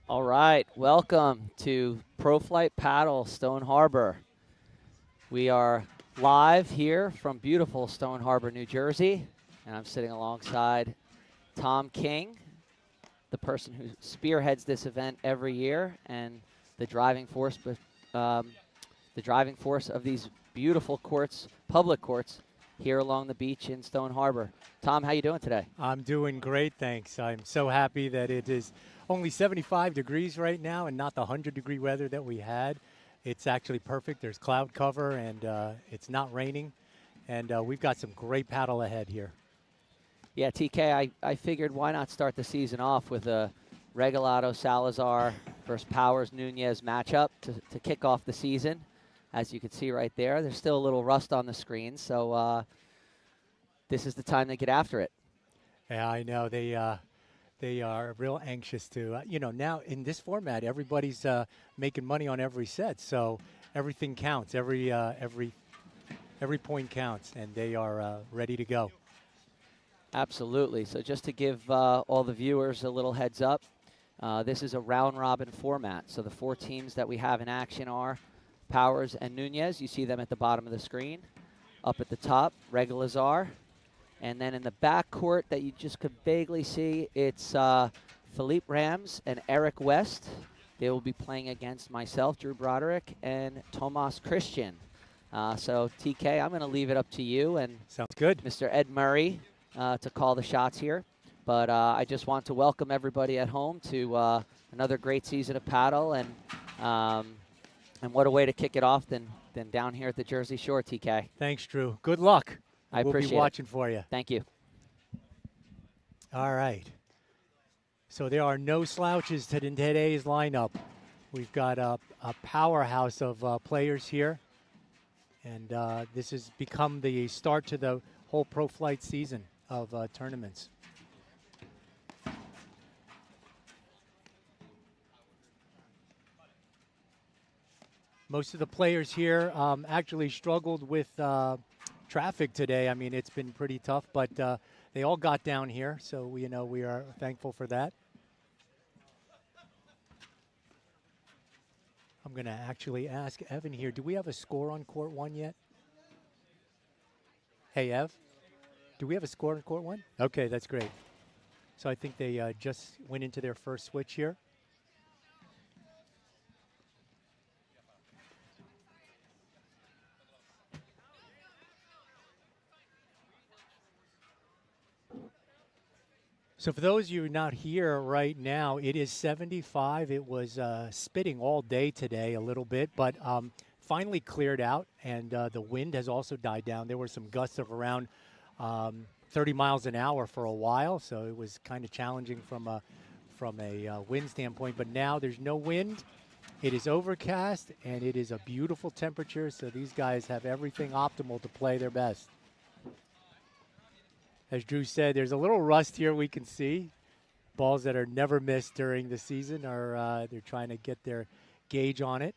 All right, welcome to Pro Flight Paddle Stone Harbor. We are live here from beautiful Stone Harbor, New Jersey, and I'm sitting alongside Tom King, the person who spearheads this event every year and the driving force, the driving force of these beautiful courts, public courts, here along the beach in Stone Harbor. Tom, how you doing today? I'm doing great, thanks. I'm so happy that it is only 75 degrees right now and not the 100-degree weather that we had. It's actually perfect. There's cloud cover, and it's not raining. And we've got some great paddle ahead here. Yeah, TK, I figured why not start the season off with a Regalado Salazar versus Powers Nunez matchup to kick off the season. As you can see right there, there's still a little rust on the screen, so this is the time to get after it. Yeah, I know. They are real anxious to, now in this format, everybody's making money on every set. So everything counts. Every point counts, and they are ready to go. Absolutely. So just to give all the viewers a little heads up, this is a round-robin format. So the four teams that we have in action are Powers and Nunez. You see them at the bottom of the screen. Up at the top, Regalazar. And then in the back court that you just could vaguely see, it's Philippe Rams and Eric West. They will be playing against myself, Drew Broderick, and Tomas Christian. So, TK, I'm going to leave it up to you and Sounds good. Mr. Ed Murray to call the shots here. But I just want to welcome everybody at home to another great season of paddle. And what a way to kick it off than down here at the Jersey Shore, TK. Thanks, Drew. Good luck. I appreciate it. We'll be watching for you. Thank you. All right. So there are no slouches to today's lineup. We've got a powerhouse of players here. And this has become the start to the whole pro flight season of tournaments. Most of the players here actually struggled with traffic today. I mean, it's been pretty tough, but they all got down here, so we are thankful for that. I'm going to actually ask Evan here, do we have a score on court one yet? Hey, Ev, do we have a score on court one? Okay, that's great. So I think they just went into their first switch here. So for those of you not here right now, it is 75. It was spitting all day today a little bit, but finally cleared out, and the wind has also died down. There were some gusts of around 30 miles an hour for a while, so it was kind of challenging from a wind standpoint. But now there's no wind. It is overcast, and it is a beautiful temperature, so these guys have everything optimal to play their best. As Drew said, there's a little rust here we can see. Balls that are never missed during the season are they're trying to get their gauge on it.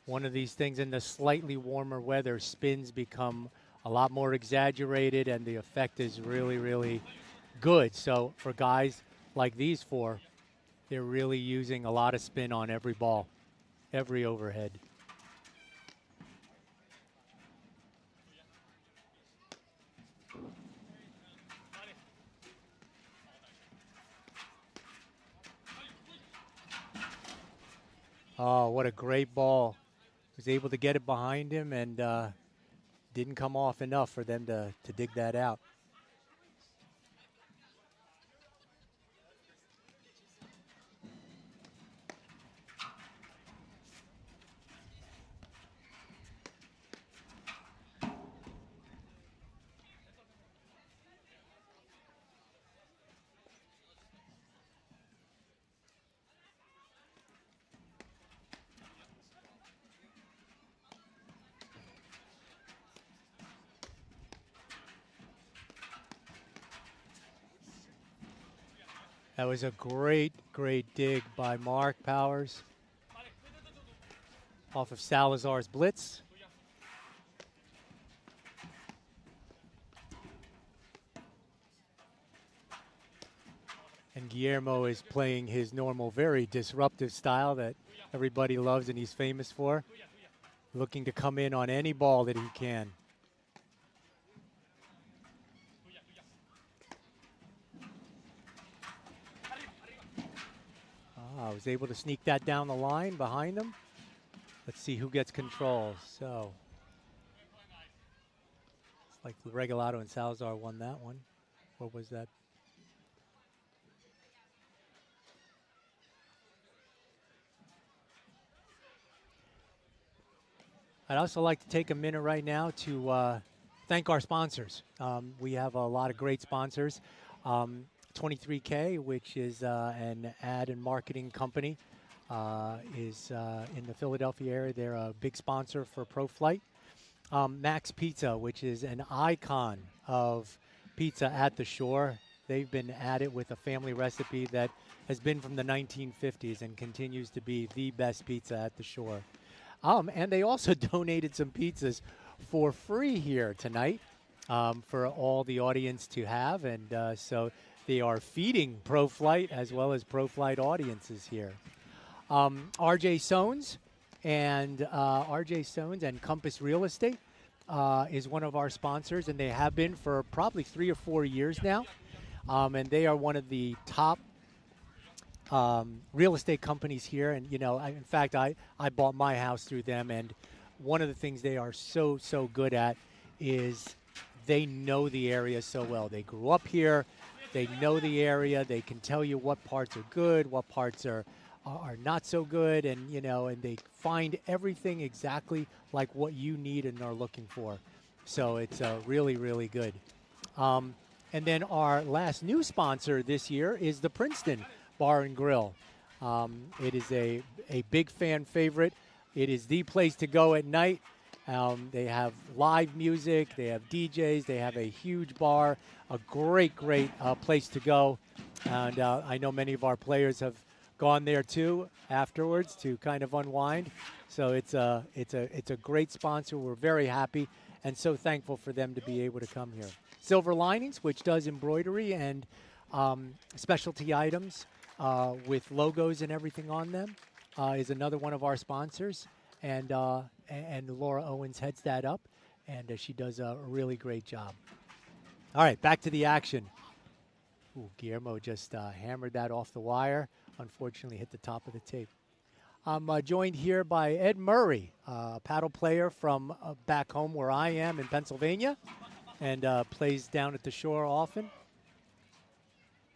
One of these things in the slightly warmer weather, spins become a lot more exaggerated, and the effect is really, really good. So for guys like these four, they're really using a lot of spin on every ball, every overhead. Oh, what a great ball. Was able to get it behind him, and didn't come off enough for them to dig that out. That was a great, great dig by Mark Powers off of Salazar's blitz. And Guillermo is playing his normal, very disruptive style that everybody loves and he's famous for, looking to come in on any ball that he can. I was able to sneak that down the line behind him. Let's see who gets control. So, it's like Regalado and Salazar won that one. What was that? I'd also like to take a minute right now to thank our sponsors. We have a lot of great sponsors. 23K, which is an ad and marketing company, is in the Philadelphia area. They're a big sponsor for Pro Flight. Max Pizza, which is an icon of pizza at the shore. They've been at it with a family recipe that has been from the 1950s and continues to be the best pizza at the shore. And they also donated some pizzas for free here tonight for all the audience to have. And so they are feeding Pro Flight as well as Pro Flight audiences here. RJ Sones and Compass Real Estate is one of our sponsors, and they have been for probably 3 or 4 years now. And they are one of the top real estate companies here. And, you know, in fact, I bought my house through them. And one of the things they are so good at is they know the area so well. They grew up here. They know the area. They can tell you what parts are good, what parts are not so good. And, you know, and they find everything exactly like what you need and are looking for. So it's really, really good. And then our last new sponsor this year is the Princeton Bar and Grill. It is a big fan favorite. It is the place to go at night. They have live music. They have DJs. They have a huge bar. A great place to go. And I know many of our players have gone there too afterwards to kind of unwind. So it's a great sponsor. We're very happy and so thankful for them to be able to come here. Silver Linings, which does embroidery and specialty items with logos and everything on them, is another one of our sponsors. And Laura Owens heads that up, and she does a really great job. All right, back to the action. Ooh, Guillermo just hammered that off the wire. Unfortunately, hit the top of the tape. I'm joined here by Ed Murray, a paddle player from back home where I am in Pennsylvania, and plays down at the shore often.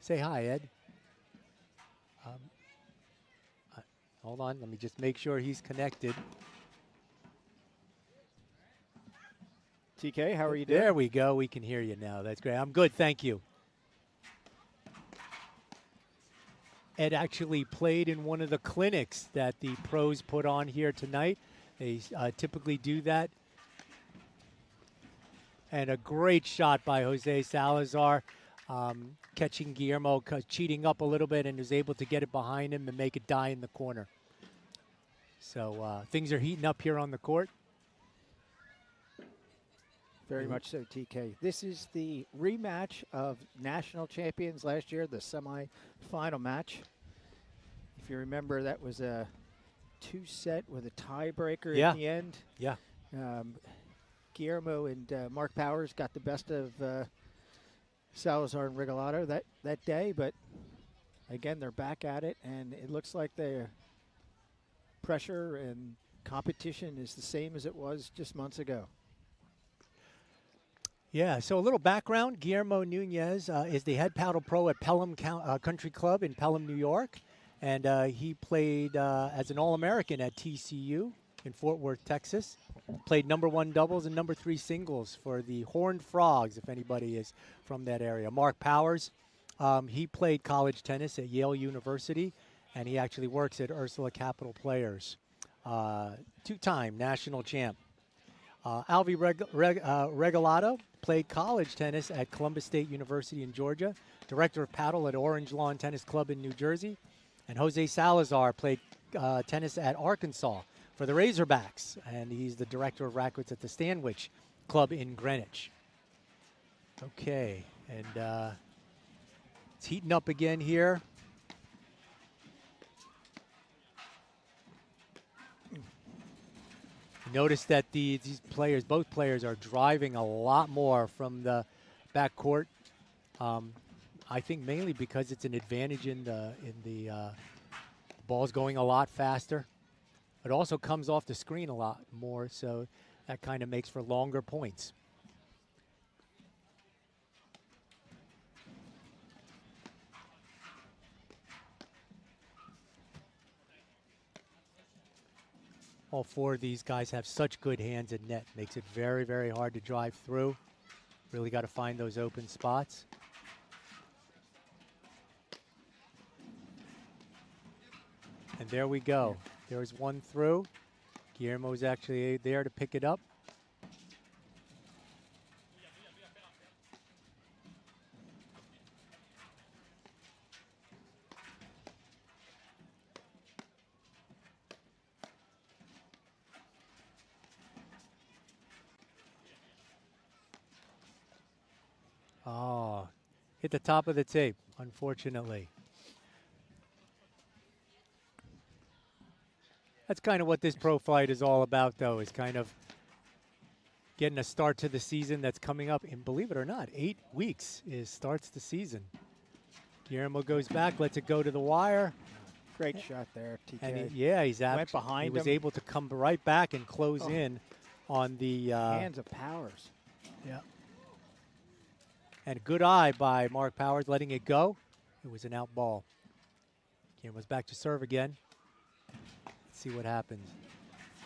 Say hi, Ed. Hold on, let me just make sure he's connected. TK, how are you doing? There we go. We can hear you now. That's great. I'm good. Thank you. Ed actually played in one of the clinics that the pros put on here tonight. They typically do that. And a great shot by Jose Salazar, catching Guillermo, cheating up a little bit, and was able to get it behind him and make it die in the corner. So things are heating up here on the court. Very much so, TK. This is the rematch of national champions last year, the semi-final match. If you remember, that was a 2-set with a tiebreaker at the end. Yeah. Guillermo and Mark Powers got the best of Salazar and Regalado that day, but again, they're back at it, and it looks like their pressure and competition is the same as it was just months ago. Yeah, so a little background. Guillermo Nunez is the head paddle pro at Pelham Country Club in Pelham, New York. And he played as an All-American at TCU in Fort Worth, Texas. Played #1 doubles and #3 singles for the Horned Frogs, if anybody is from that area. Mark Powers, he played college tennis at Yale University, and he actually works at Ursula Capital Players. 2-time national champ. Regalado played college tennis at Columbus State University in Georgia, director of paddle at Orange Lawn Tennis Club in New Jersey. And Jose Salazar played tennis at Arkansas for the Razorbacks, and he's the director of rackets at the Stanwich Club in Greenwich. Okay, and it's heating up again here. Notice that these players, both players, are driving a lot more from the backcourt. I think mainly because it's an advantage in the ball's going a lot faster. It also comes off the screen a lot more, so that kind of makes for longer points. All four of these guys have such good hands at net. Makes it very, very hard to drive through. Really got to find those open spots. And there we go. There's one through. Guillermo's actually there to pick it up. Oh, hit the top of the tape, unfortunately. That's kind of what this pro fight is all about, though, is kind of getting a start to the season that's coming up. And believe it or not, 8 weeks starts the season. Guillermo goes back, lets it go to the wire. Great shot there, TK. And he's went behind He was him. able to come right back and close in on the hands of Powers. Yeah. And a good eye by Mark Powers, letting it go. It was an out ball. Guillermo's back to serve again. Let's see what happens.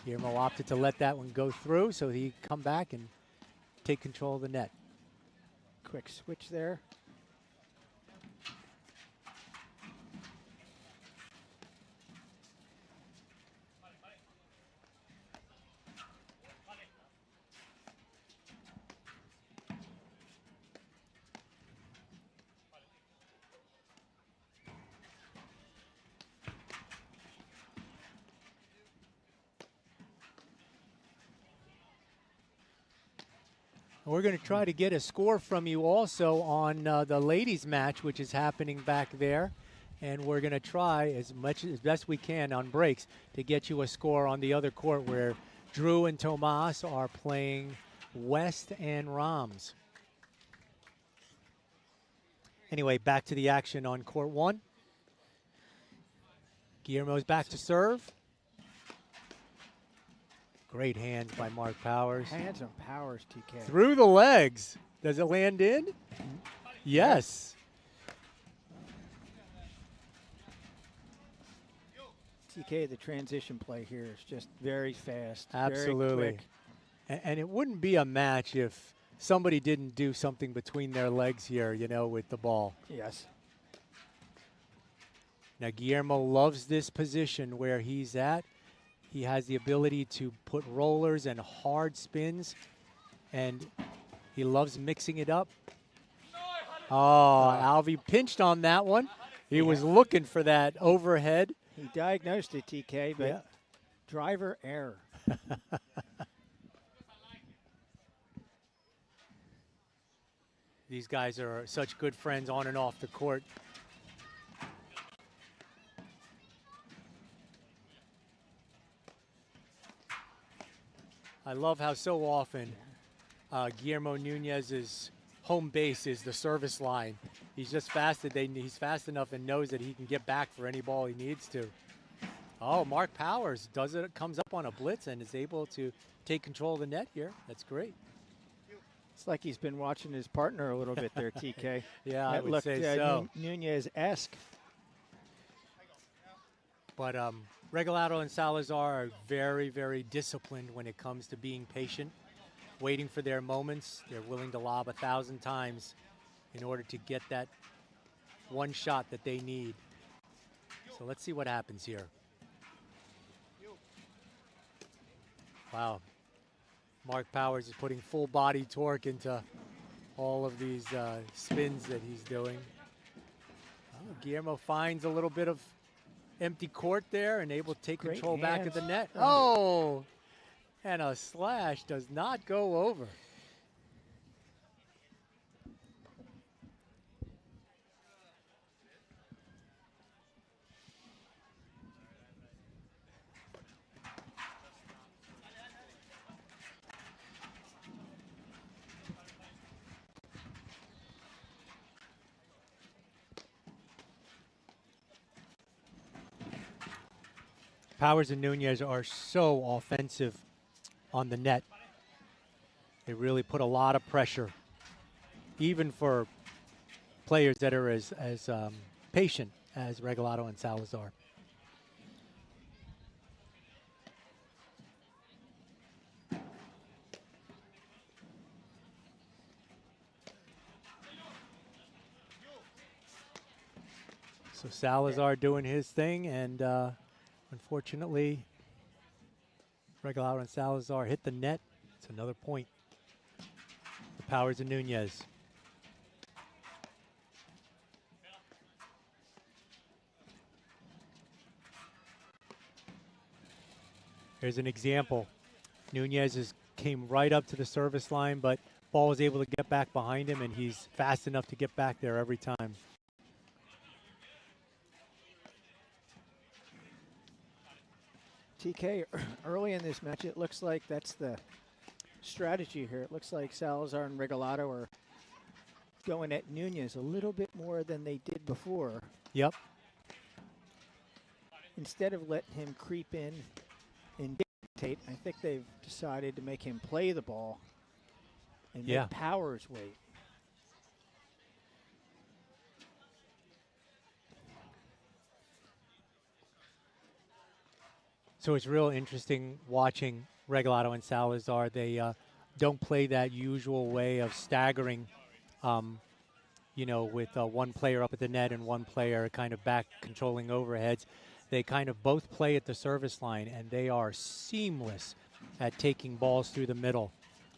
Guillermo opted to let that one go through so he come back and take control of the net. Quick switch there. We're going to try to get a score from you also on the ladies' match, which is happening back there. And we're going to try as best we can on breaks to get you a score on the other court where Drew and Tomas are playing West and Rams. Anyway, back to the action on court one. Guillermo's back to serve. Great hands by Mark Powers. Hands on Powers, TK. Through the legs. Does it land in? Yes. TK, the transition play here is just very fast. Absolutely. Very quick. And it wouldn't be a match if somebody didn't do something between their legs here, with the ball. Yes. Now, Guillermo loves this position where he's at. He has the ability to put rollers and hard spins, and he loves mixing it up. Oh, Alvey pinched on that one. He was looking for that overhead. He diagnosed it, TK, but driver error. These guys are such good friends on and off the court. I love how so often Guillermo Nunez's home base is the service line. He's just fast he's fast enough and knows that he can get back for any ball he needs to. Oh, Mark Powers comes up on a blitz and is able to take control of the net here. That's great. It's like he's been watching his partner a little bit there, TK. Yeah, I would looked, say so. Nunez-esque. But Regalado and Salazar are very, very disciplined when it comes to being patient, waiting for their moments. They're willing to lob 1,000 times in order to get that one shot that they need. So let's see what happens here. Wow. Mark Powers is putting full body torque into all of these spins that he's doing. Oh, Guillermo finds a little bit of empty court there and able to take Great control back at the hands. net. Oh, and a slash does not go over. Powers and Nunez are so offensive on the net. They really put a lot of pressure, even for players that are as patient as Regalado and Salazar. So Salazar doing his thing, and unfortunately, Regalado and Salazar hit the net. It's another point for Powers and Nunez. Here's an example. Nunez came right up to the service line, but ball was able to get back behind him, and he's fast enough to get back there every time. TK, early in this match, it looks like that's the strategy here. It looks like Salazar and Regalado are going at Nunez a little bit more than they did before. Yep. Instead of letting him creep in and dictate, I think they've decided to make him play the ball and make Powers wait. So it's real interesting watching Regalado and Salazar. They don't play that usual way of staggering, with one player up at the net and one player kind of back controlling overheads. They kind of both play at the service line, and they are seamless at taking balls through the middle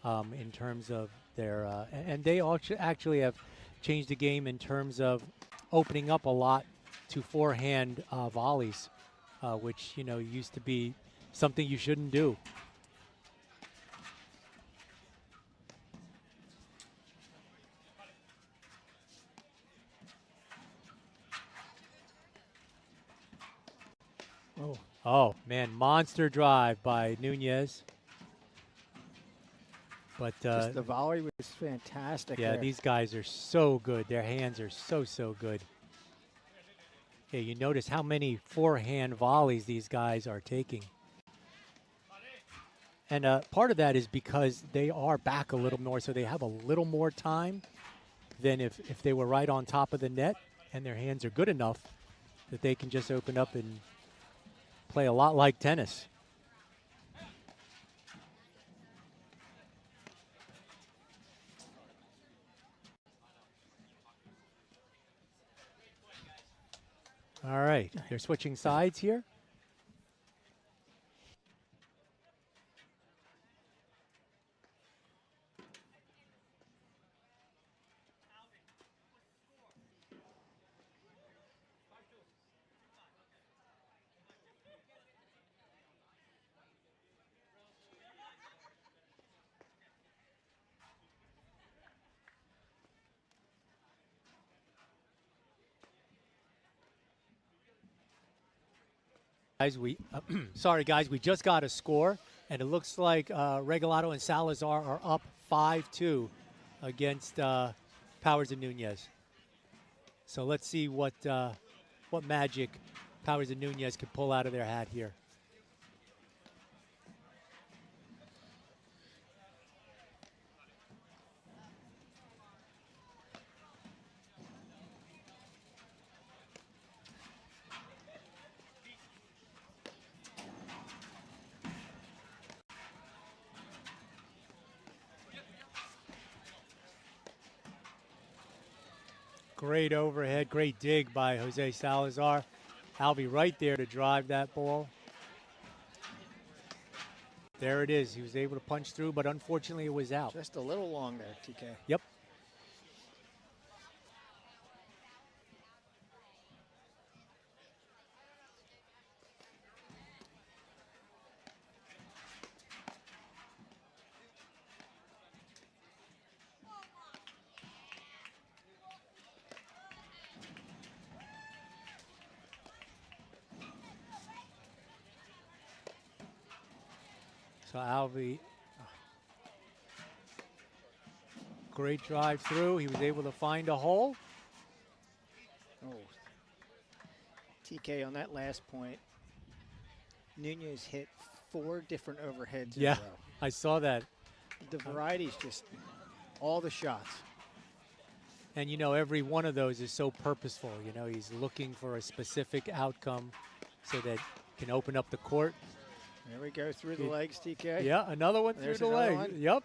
in terms of their and they actually have changed the game in terms of opening up a lot to forehand volleys. Which, used to be something you shouldn't do. Oh, man, monster drive by Nunez. But just the volley was fantastic. Yeah, there. These guys are so good. Their hands are so good. Yeah, you notice how many forehand volleys these guys are taking. And part of that is because they are back a little more, so they have a little more time than if they were right on top of the net, and their hands are good enough that they can just open up and play a lot like tennis. All right, they're switching sides here. Guys, sorry guys, we just got a score, and it looks like Regalado and Salazar are up 5-2 against Powers and Nunez. So let's see what magic Powers and Nunez can pull out of their hat here. Great overhead, great dig by Jose Salazar. Alvey right there to drive that ball. There it is. He was able to punch through, but unfortunately it was out. Just a little long there, TK. Yep. So Alvey, great drive through. He was able to find a hole. Oh, TK on that last point. Nunez hit 4 different overheads in a Yeah, row. I saw that. The variety's just all the shots. And you know, every one of those is so purposeful. You know, he's looking for a specific outcome so that can open up the court. There we go, through the legs, TK. Yeah, another one There's through the another leg. one. Yep.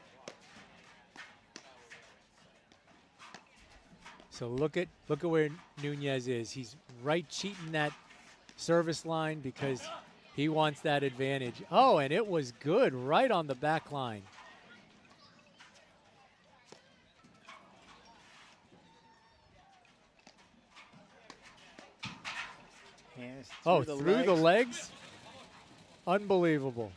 So look at where Nunez is. He's right cheating that service line because he wants that advantage. Oh, and it was good right on the back line. Hands Oh, through through the legs? Unbelievable.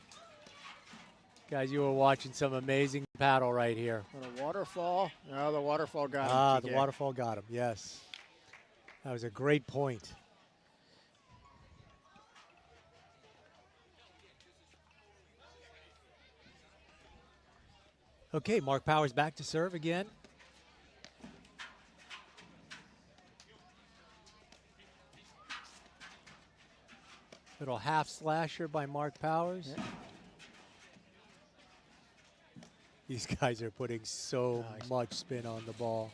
Guys, you were watching some amazing paddle right here. Little waterfall. No, the waterfall got him. Ah, TK. the waterfall got him, yes. That was a great point. Okay, Mark Powers back to serve again. Little half slasher by Mark Powers. Yeah. These guys are putting so Nice. much spin on the ball.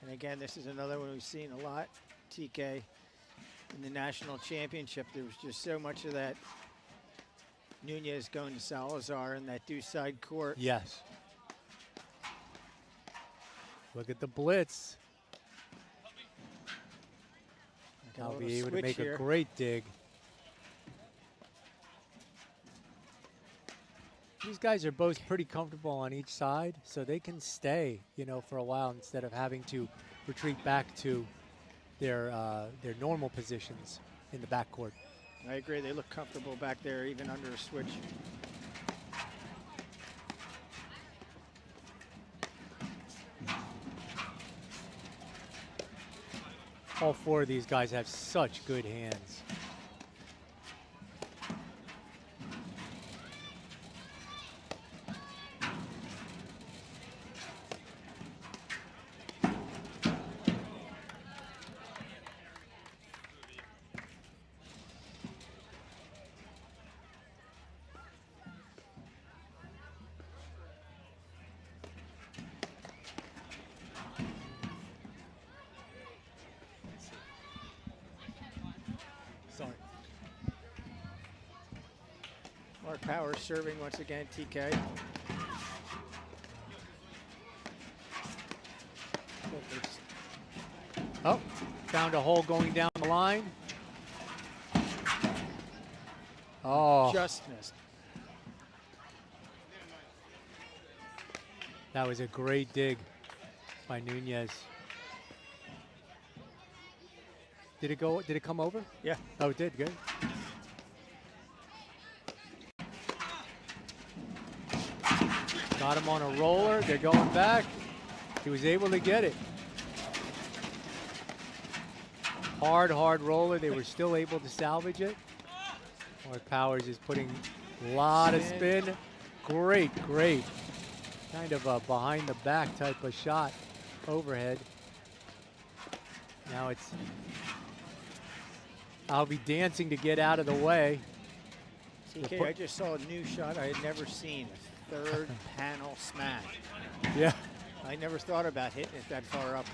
And again, this is another one we've seen a lot, TK. In the national championship, there was just so much of that Nunez going to Salazar in that deuce side court. Yes. Look at the blitz. Got a I'll little be able to switch make here. a great dig. These guys are both pretty comfortable on each side, so they can stay, you know, for a while instead of having to retreat back to their normal positions in the backcourt. I agree. They look comfortable back there, even under a switch. All 4 of these guys have such good hands. Sorry. Mark Powers serving once again, TK. Oh, found a hole going down the line. Oh, Just missed. that was a great dig by Nunez. Did it go? Did it come over? Yeah. Oh, it did. Good. Got him on a roller. They're going back. He was able to get it. Hard roller. They were still able to salvage it. Mark Powers is putting a lot of spin. Great. Kind of a behind the back type of shot overhead. Now it's I'll be dancing to get out of the way. TK, I just saw a new shot I had never seen. A third panel smash. Yeah. I never thought about hitting it that far up.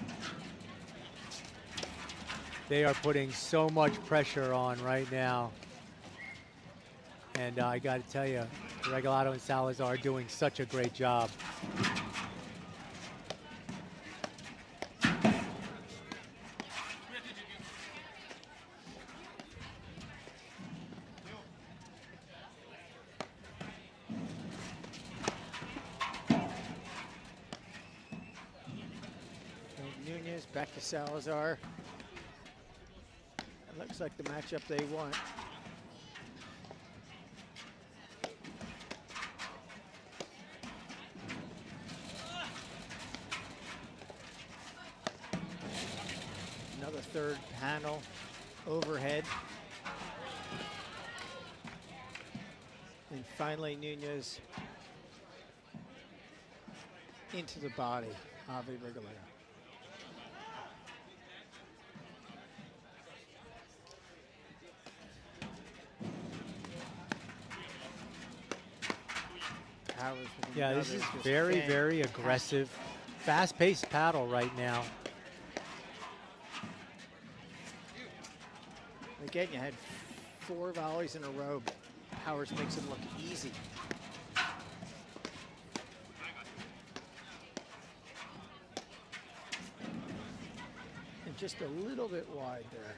They are putting so much pressure on right now. And I got to tell you, Regalado and Salazar are doing such a great job. Back to Salazar. It looks like the matchup they want. Another third panel overhead. And finally, Nunez into the body, Avi Regalado. Yeah, this is very, very aggressive, fast-paced paddle right now. Again, you had 4 volleys in a row. Powers makes him look easy. And just a little bit wide there.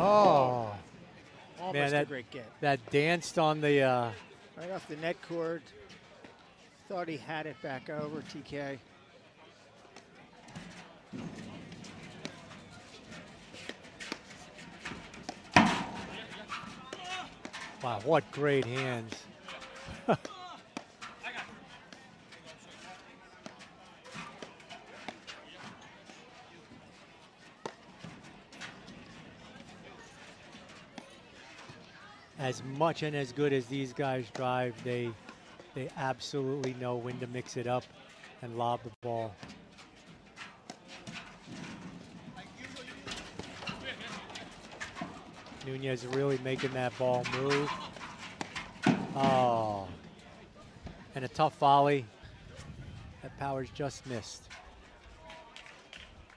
Oh, Almost man, a great get. that danced on the. Right off the net cord. Thought he had it back over, TK. Wow, what great hands. As much and as good as these guys drive, they absolutely know when to mix it up and lob the ball. Nunez really making that ball move. Oh, and a tough volley that Powers just missed.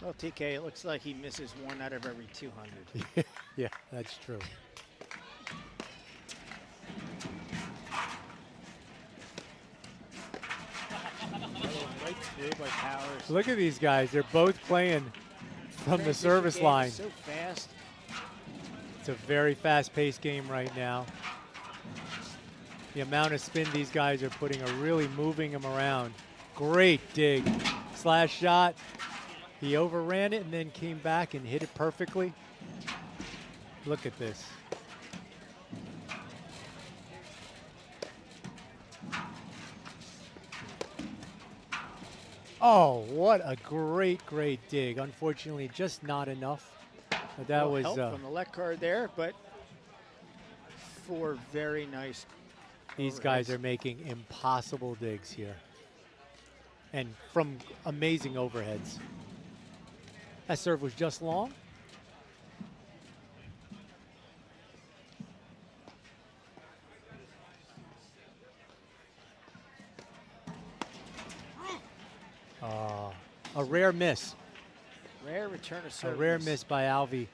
Well, TK, it looks like he misses 1 out of every 200. Yeah, that's true. Right through by Powers. Look at these guys. They're both playing from the Transition service game line. is so fast. It's a very fast-paced game right now. The amount of spin these guys are putting are really moving him around. Great dig. Slash shot. He overran it and then came back and hit it perfectly. Look at this. Oh, what a great, great dig. Unfortunately, just not enough. But that was help from the left card there, but 4 very nice. these guys are making impossible digs here. And from amazing overheads. That serve was just long. A rare miss. Rare return of service. A rare miss by Alvi.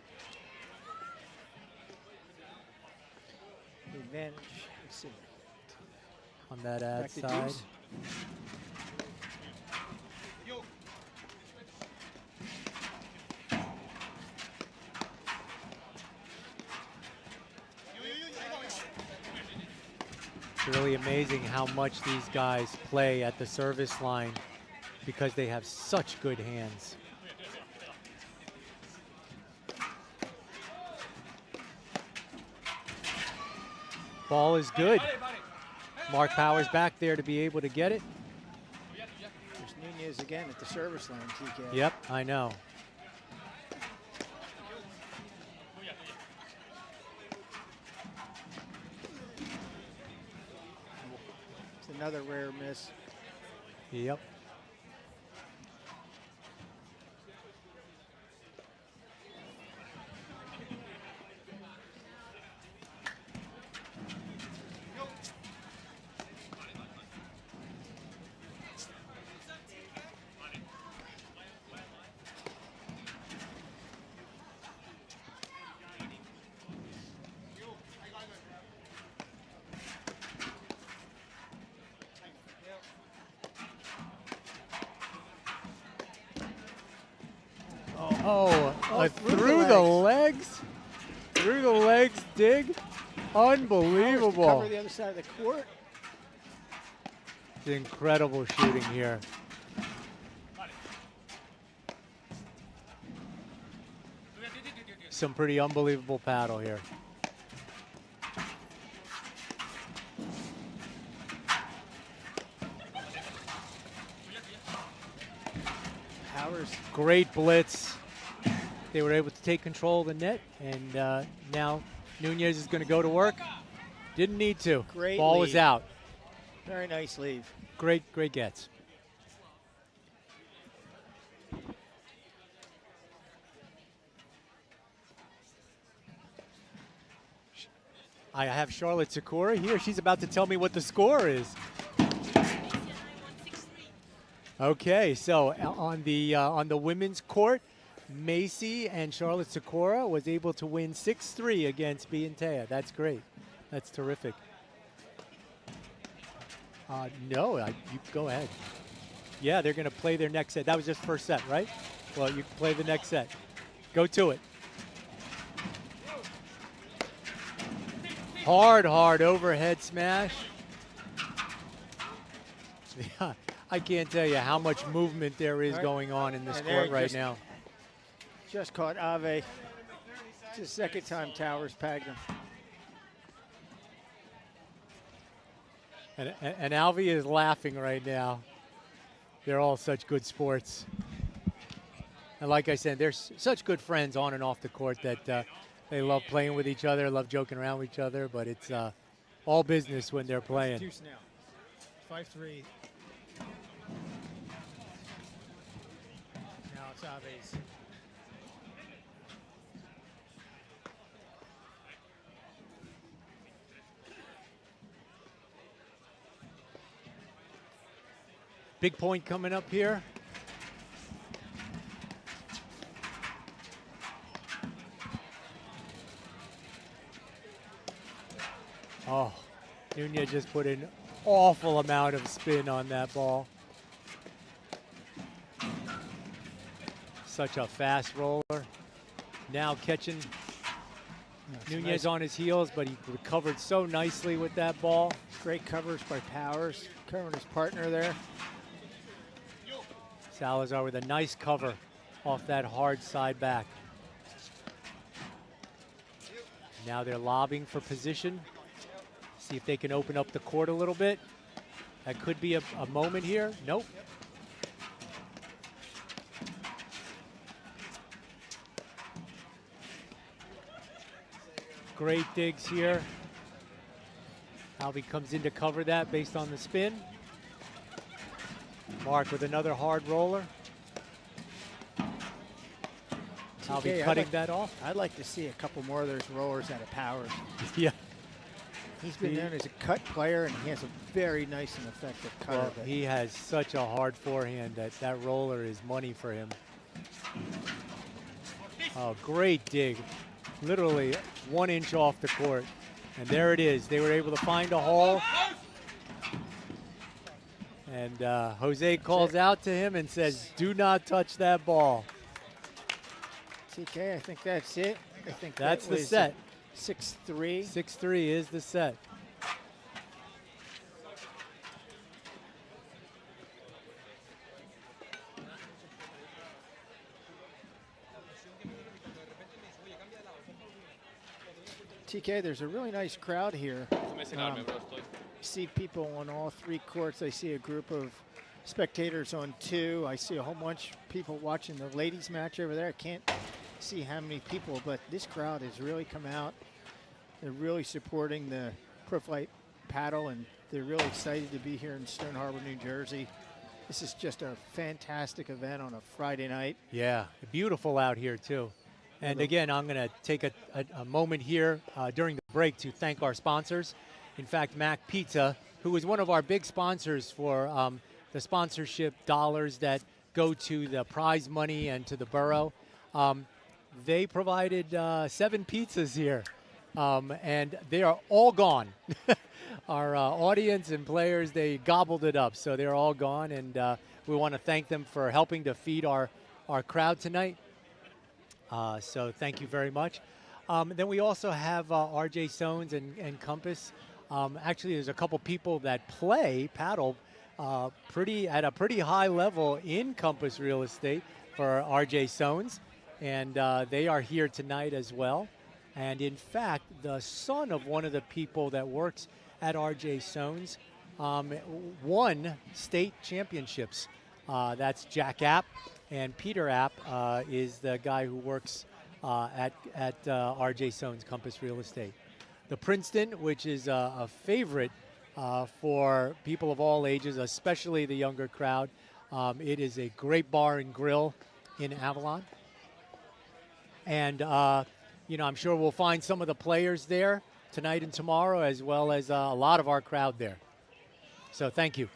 Revenge. Let's see. On that ad Back to side. Deuce. It's really amazing how much these guys play at the service line because they have such good hands. Ball is good. Mark Powers back there to be able to get it. There's Nunez again at the service line, TK. Yep, I know. It's another rare miss. Yep. Oh, Through the legs. Through the legs dig. Unbelievable. Cover the other side of the court. It's incredible shooting here. Some pretty unbelievable paddle here. Powers. Great blitz. They were able to take control of the net, and now Nunez is going to go to work. Didn't need to. Great Ball lead. was out. Very nice leave. Great gets. I have Charlotte Sakura here. She's about to tell me what the score is. Okay, so on the women's court, Macy and Charlotte Sakura was able to win 6-3 against Biantea. That's great. That's terrific. No, you go ahead. Yeah, they're going to play their next set. That was just first set, right? Well, you can play the next set. Go to it. Hard overhead smash. Yeah, I can't tell you how much movement there is going on in this court right now. Just caught Ave. It's the second time Towers pagged him. And Alvey is laughing right now. They're all such good sports. And like I said, they're such good friends on and off the court that they love playing with each other, love joking around with each other, but it's all business when they're playing. Deuce now. 5-3. Now it's Ave's. Big point coming up here. Oh, Nunez just put an awful amount of spin on that ball. Such a fast roller. Now catching Nunez on his heels, but he recovered so nicely with that ball. Great covers by Powers, covering his partner there. Salazar with a nice cover off that hard side back. Now they're lobbing for position. See if they can open up the court a little bit. That could be a moment here. Nope. Great digs here. Alvey comes in to cover that based on the spin. Mark with another hard roller. Alvey cutting that off. I'd like to see a couple more of those rollers out of Powers. Yeah. He's been known as a cut player, and he has a very nice and effective cutter. Well, he has such a hard forehand that roller is money for him. Oh, great dig. Literally 1 inch off the court. And there it is. They were able to find a hole. And Jose calls out to him and says, do not touch that ball. TK, I think that's it. I think that's the set. 6-3. 6-3 is the set. TK, there's a really nice crowd here. See people on all 3 courts. I see a group of spectators on 2. I see a whole bunch of people watching the ladies match over there. I can't see how many people, but this crowd has really come out. They're really supporting the Pro Flight paddle, and they're really excited to be here in Stone Harbor, New Jersey. This is just a fantastic event on a Friday night. Yeah, beautiful out here too. And again, I'm going to take a moment here during the break to thank our sponsors. In fact, Mac Pizza, who is one of our big sponsors for the sponsorship dollars that go to the prize money and to the borough. They provided 7 pizzas here, and they are all gone. Our audience and players, they gobbled it up, so they're all gone, and we want to thank them for helping to feed our crowd tonight. So thank you very much. Then we also have R.J. Sones and Compass. Actually, there's a couple people that play paddle at a pretty high level in Compass Real Estate for R.J. Sones, and they are here tonight as well. And in fact, the son of one of the people that works at R.J. Sones won state championships. That's Jack App, and Peter App is the guy who works at R.J. Sones Compass Real Estate. The Princeton, which is a favorite for people of all ages, especially the younger crowd. It is a great bar and grill in Avalon. And, I'm sure we'll find some of the players there tonight and tomorrow, as well as a lot of our crowd there. So thank you.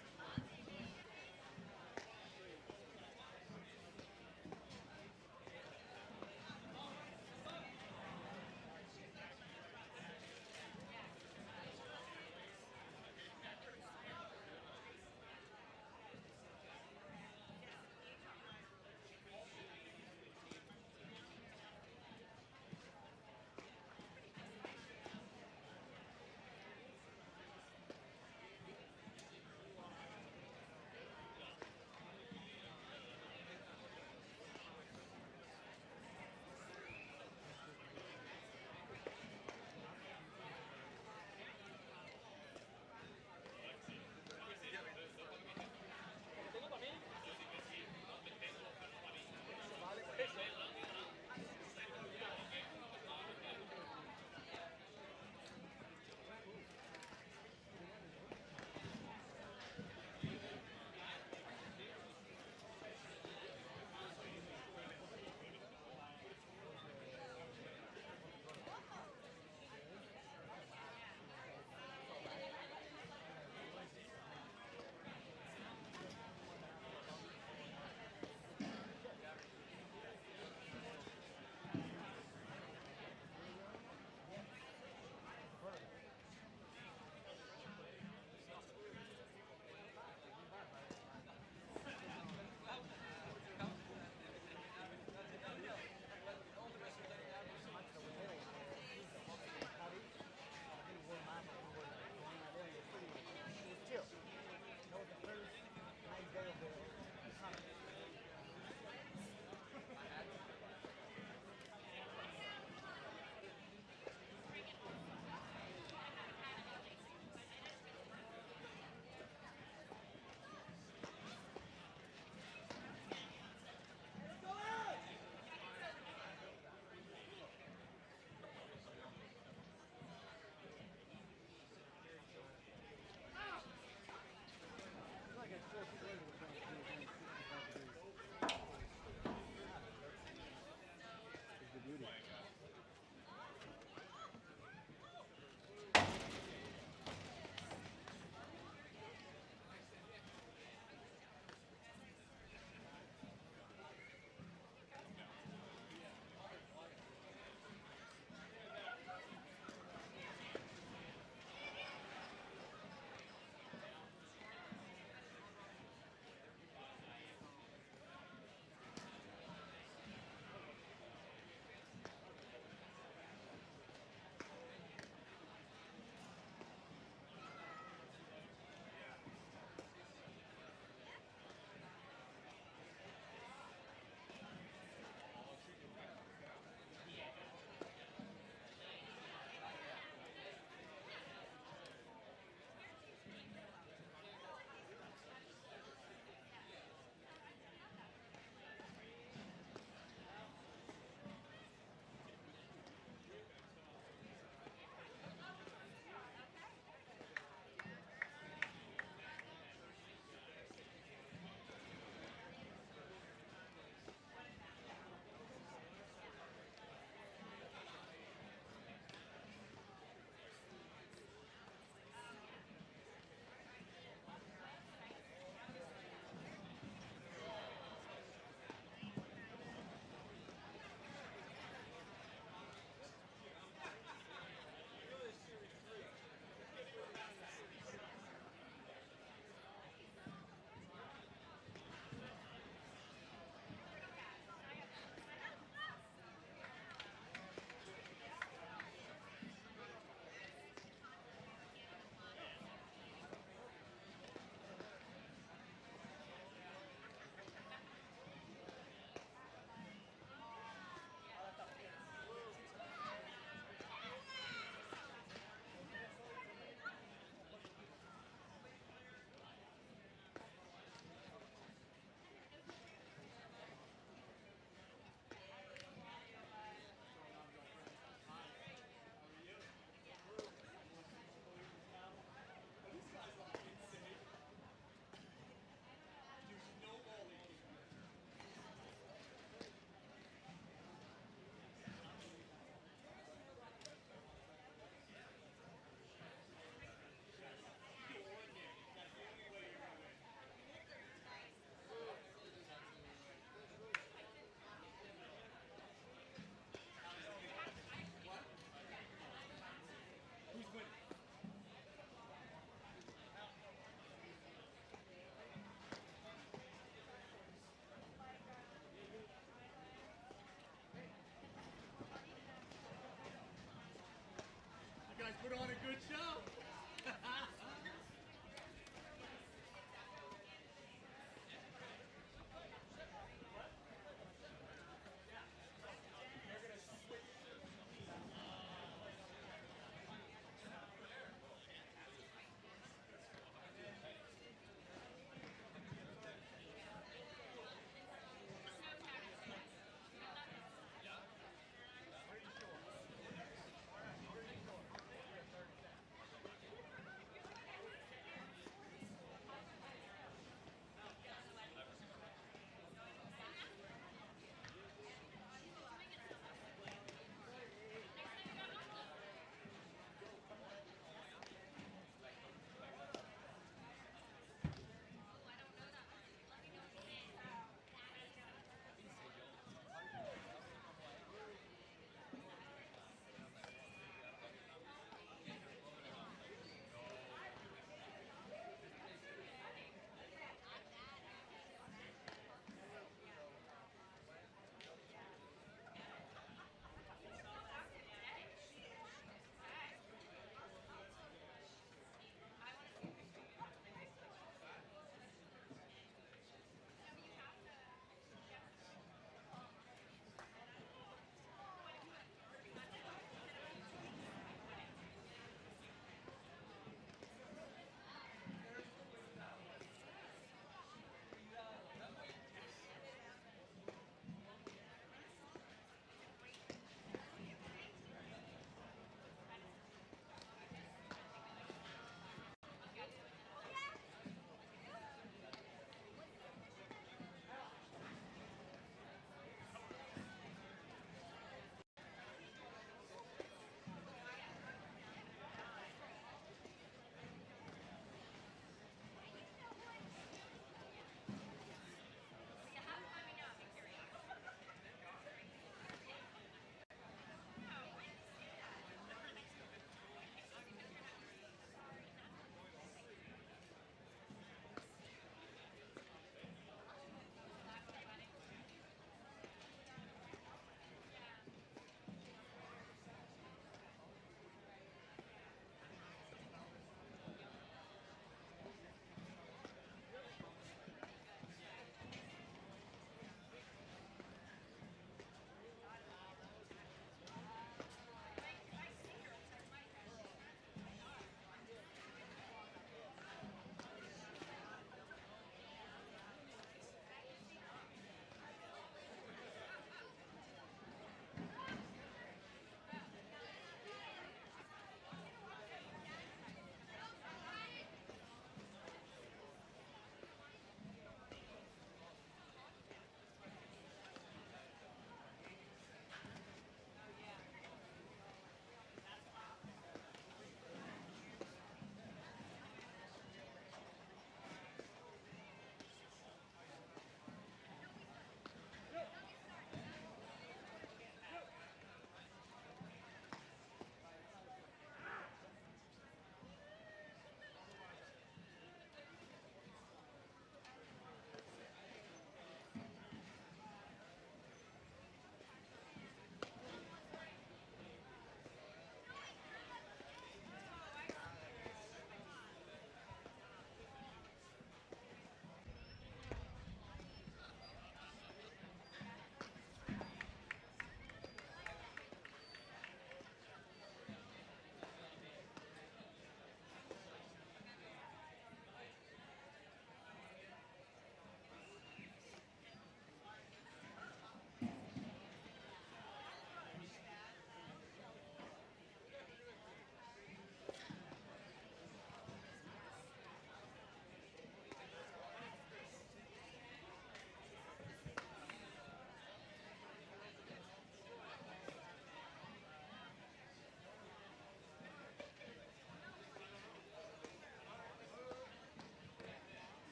Put on a good show.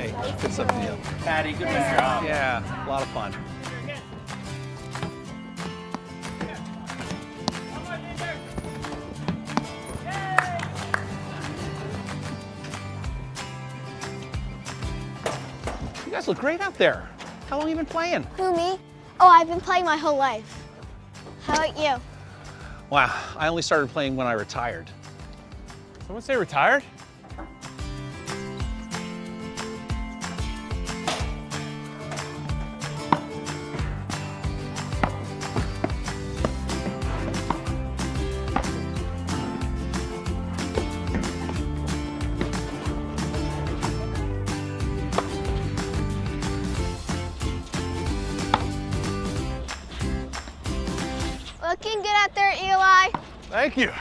Hey, good stuff to you. Patty, good job. Yeah, a lot of fun. You guys look great out there. How long have you been playing? Who, me? Oh, I've been playing my whole life. How about you? Wow, I only started playing when I retired. Someone say retired? Looking good out there, Eli. Thank you.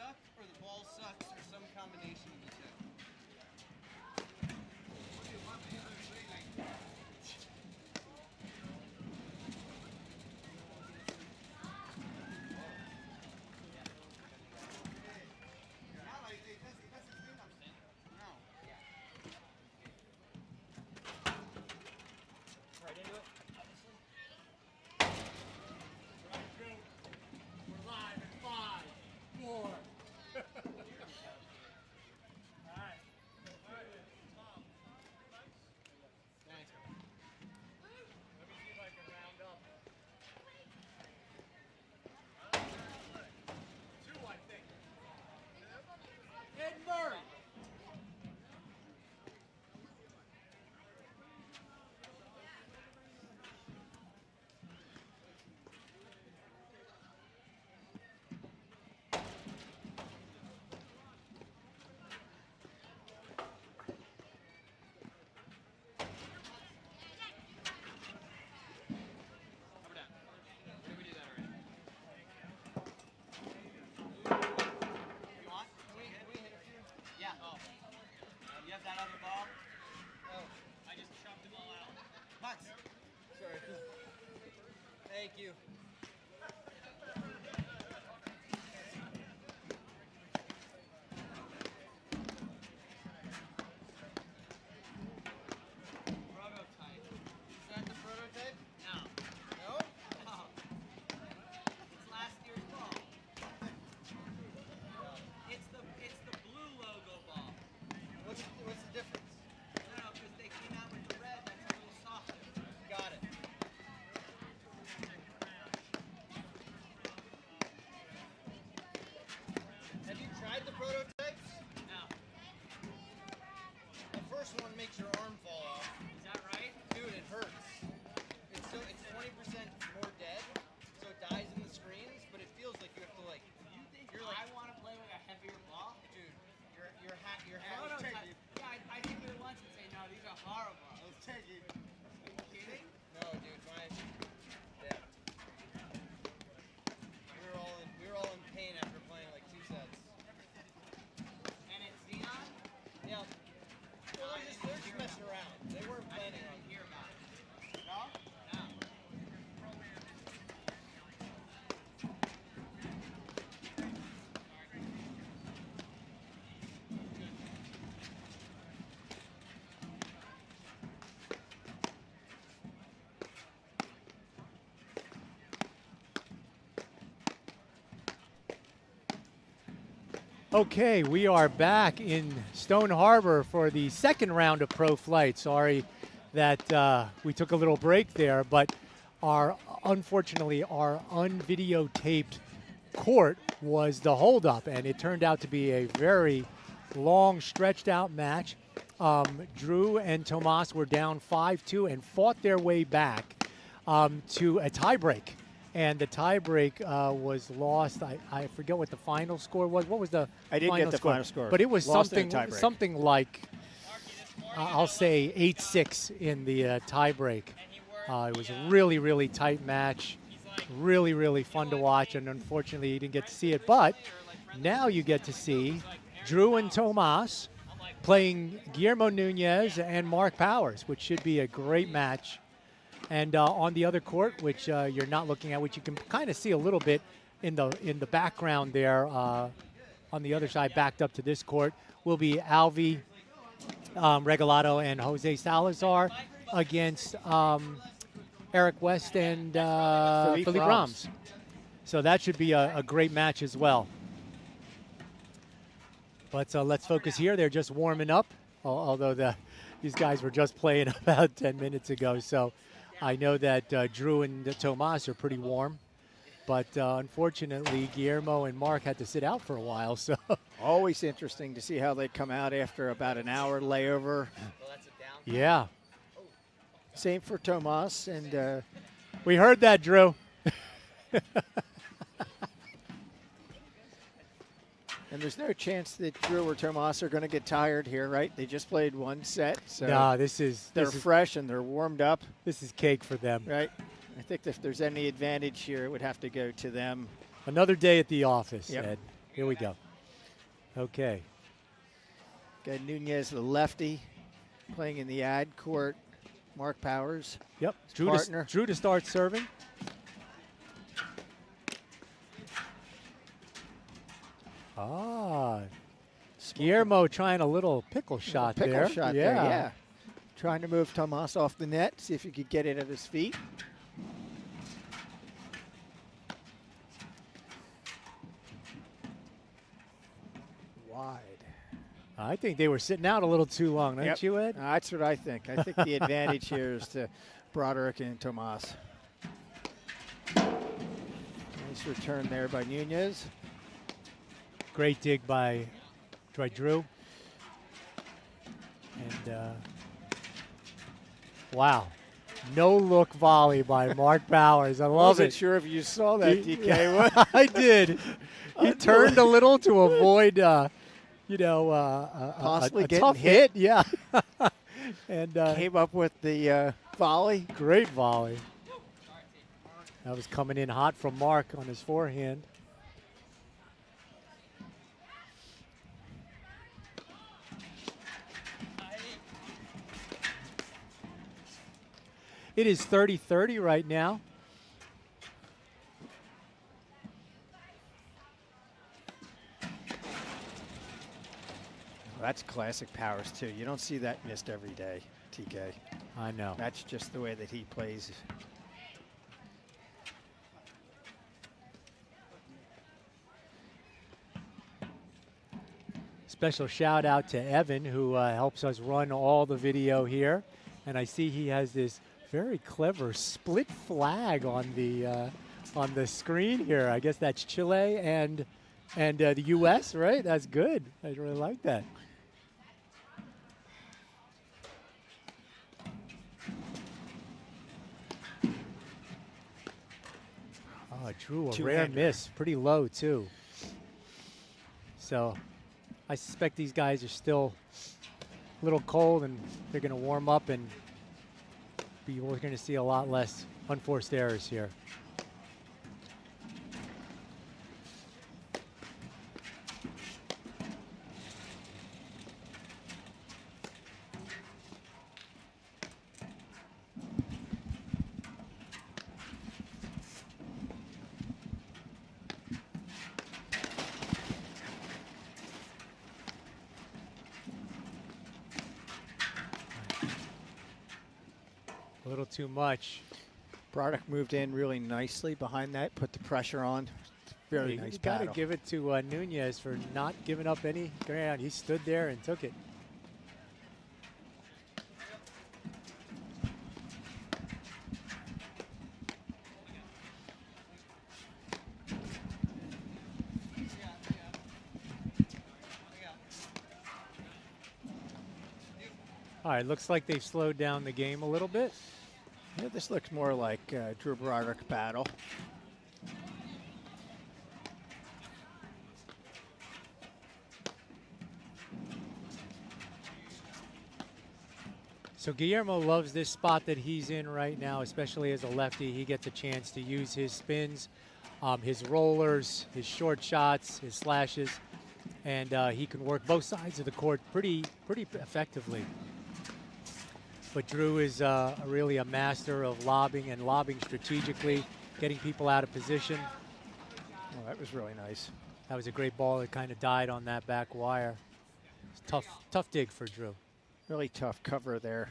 suck or the ball sucks or some combination of the two. That other ball? Oh, I just chopped them all out. Max. Sorry. Thank you. Prototype. Is that the prototype? No. No? No. It's last year's ball. It's the blue logo ball. What's the difference? No, because they came out with the red that's a little softer. Got it. Have you tried the prototypes? No. The first one makes your arm fall off. Is that right? Dude, it hurts. It's 20% more dead, so it dies in the screens, but it feels like you have to like. You think I want to play with a heavier ball? Dude, your hat. Yeah, I think we once and say, no, these are horrible. Let's take it. Are you kidding? No, dude, yeah. We were all in pain after playing like 2 sets. And it's Xenon? Yeah. Well, they're just messing around. They weren't planning on hear about it. No? No. Okay, we are back in Stone Harbor for the second round of Pro Flight. Sorry that we took a little break there, but unfortunately our unvideotaped court was the holdup, and it turned out to be a very long, stretched out match. Drew and Tomas were down 5-2 and fought their way back to a tiebreak. And the tiebreak was lost. I forget what the final score was. What was the I didn't final get the score? final score. But it was Lost in a tiebreak. something like, I'll say 8-6 in the tiebreak. It was a really, really tight match. Really, really fun to watch. And unfortunately, you didn't get to see it. But now you get to see Drew and Tomas playing Guillermo Nunez and Mark Powers, which should be a great match. And on the other court, which you're not looking at, which you can kind of see a little bit in the background there, on the other side, backed up to this court, will be Alvi Regalado and Jose Salazar against Eric West and Philippe Rams. So that should be a great match as well. But let's focus here. They're just warming up, although these guys were just playing about 10 minutes ago. So I know that Drew and Tomas are pretty warm, but unfortunately, Guillermo and Mark had to sit out for a while. So always interesting to see how they come out after about an hour layover. Yeah. Same for Tomas, and we heard that, Drew. And there's no chance that Drew or Tomas are going to get tired here, right? They just played one set, so no, they're fresh and they're warmed up. This is cake for them, right? I think if there's any advantage here, it would have to go to them. Another day at the office, Yep. Ed. Here we go. Okay. Got Nunez, the lefty, playing in the ad court. Mark Powers. Yep. His partner. Drew to start serving. Ah. Guillermo trying a little pickle shot Pickle there. shot there, yeah. Trying to move Tomas off the net, see if he could get it at his feet. Wide. I think they were sitting out a little too long, don't you, Ed? That's what I think. I think the advantage here is to Broderick and Tomas. Nice return there by Nunez. Great dig by Drew. And wow, no look volley by Mark Powers. I love it. Wasn't sure if you saw that, DK. I did. He turned a little to avoid, Possibly a getting tough hit. Yeah. And came up with the volley. Great volley. That was coming in hot from Mark on his forehand. It is 30-30 right now. That's classic Powers, too. You don't see that missed every day, TK. I know. That's just the way that he plays. Special shout out to Evan, who helps us run all the video here. And I see he has this very clever split flag on the screen here. I guess that's Chile and the U.S., right? That's good. I really like that. Oh, Drew, a rare miss. Pretty low, too. So I suspect these guys are still a little cold, and they're going to warm up, and we're going to see a lot less unforced errors here. A little too much. Broderick moved in really nicely behind that, put the pressure on. Very nice You got to battle. give it to Nunez for not giving up any ground. He stood there and took it. All right, looks like they've slowed down the game a little bit. Yeah, this looks more like Drew Broderick battle. So Guillermo loves this spot that he's in right now, especially as a lefty. He gets a chance to use his spins, his rollers, his short shots, his slashes, and he can work both sides of the court pretty effectively. But Drew is really a master of lobbing and lobbing strategically, getting people out of position. Oh, that was really nice. That was a great ball that kind of died on that back wire. It's tough dig for Drew. Really tough cover there.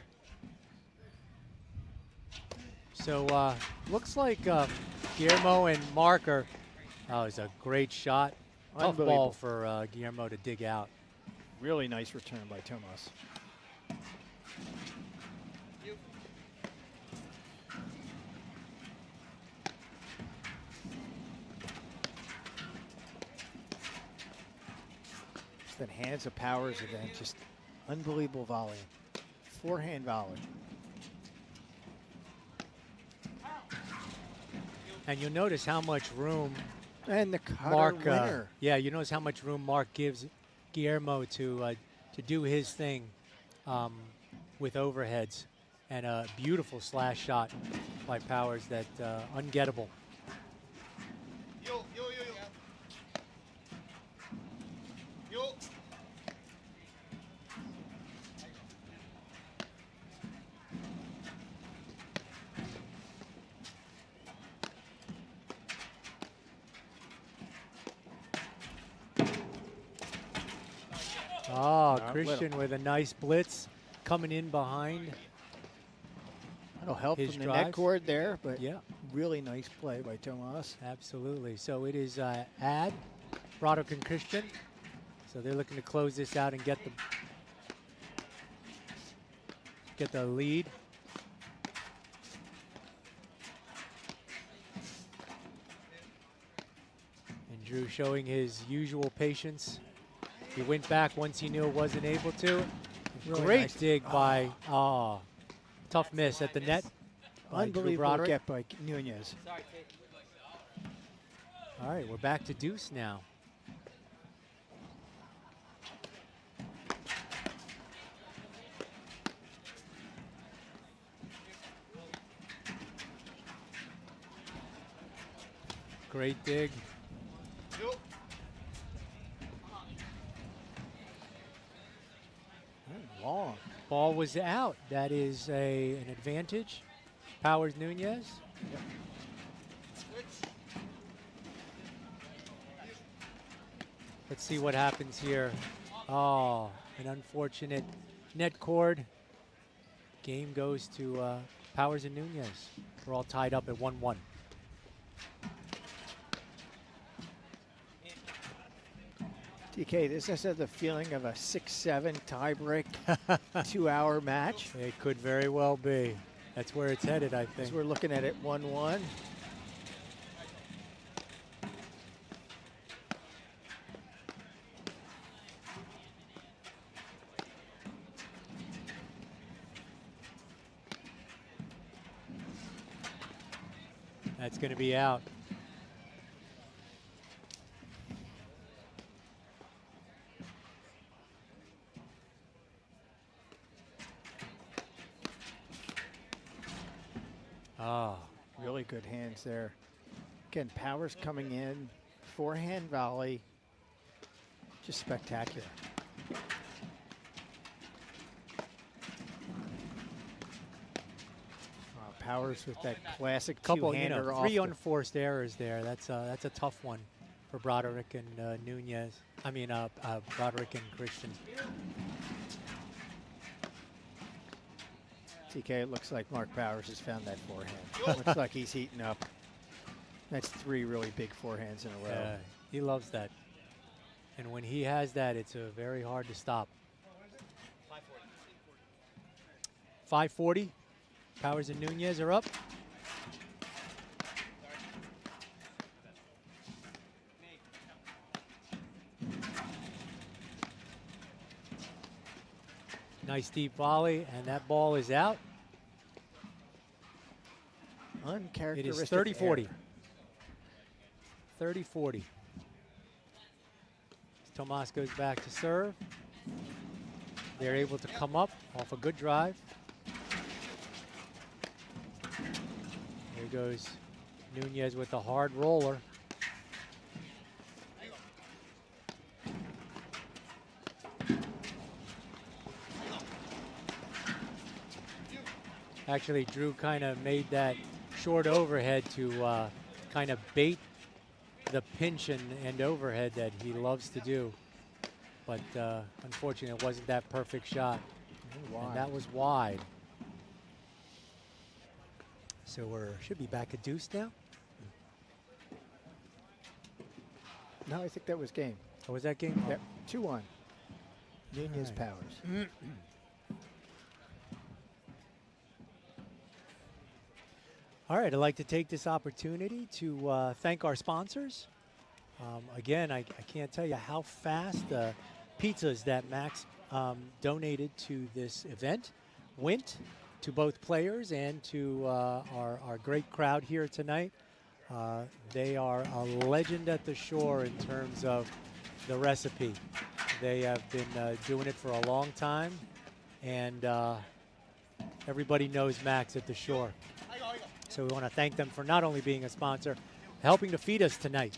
So looks like Guillermo and Mark are, oh, it's a great shot. Tough ball for Guillermo to dig out. Really nice return by Tomas. That hands of Powers again, just unbelievable volley. Forehand volley. And you'll notice how much room And the cutter Mark, winner. yeah, you notice how much room Mark gives Guillermo to do his thing with overheads, and a beautiful slash shot by Powers that ungettable. Yo. Oh, No, Christian with a nice blitz coming in behind. That'll help His from the drive. net cord there, but Yeah, really nice play by Tomas. absolutely. So it is Broderick and Christian. So they're looking to close this out and get the lead. And Drew showing his usual patience. He went back once he knew it wasn't able to. Really Great nice. dig by, tough miss at the net. by Drew Unbelievable Broderick. get by Nunez. All right, we're back to deuce now. Great dig. Long. Ball was out. That is an advantage. Powers Nunez. Let's see what happens here. Oh, an unfortunate net cord. Game goes to Powers and Nunez. We're all tied up at 1-1. TK, this has the feeling of a 6-7 tiebreak, 2-hour match. It could very well be. That's where it's headed, I think. As we're looking at it 1-1. That's going to be out. Oh, Really good hands there. Again, Powers coming in, forehand volley, just spectacular. Powers with that classic couple, two-hander off three the- unforced errors there. That's a tough one for Broderick and Nunez. I mean, Broderick and Christian. TK, it looks like Mark Powers has found that forehand. Looks like he's heating up. That's 3 really big forehands in a row. He loves that. And when he has that, it's very hard to stop. 540. Powers and Nunez are up. Nice deep volley, and that ball is out. It Uncharacteristic. is 30-40. error. 30-40. Tomas goes back to serve. They're able to come up off a good drive. Here goes Nunez with the hard roller. Actually, Drew kind of made that short overhead to kind of bait the pinch and overhead that he loves to do. But unfortunately, it wasn't that perfect shot. And that was wide. So we should be back at deuce now. No, I think that was game. Oh, was that game? Yep, 2-1. Nunez right. Powers. All right, I'd like to take this opportunity to thank our sponsors. Again, I can't tell you how fast the pizzas that Max donated to this event went to both players and to our great crowd here tonight. They are a legend at the shore in terms of the recipe. They have been doing it for a long time, and everybody knows Max at the shore. So we want to thank them for not only being a sponsor, helping to feed us tonight.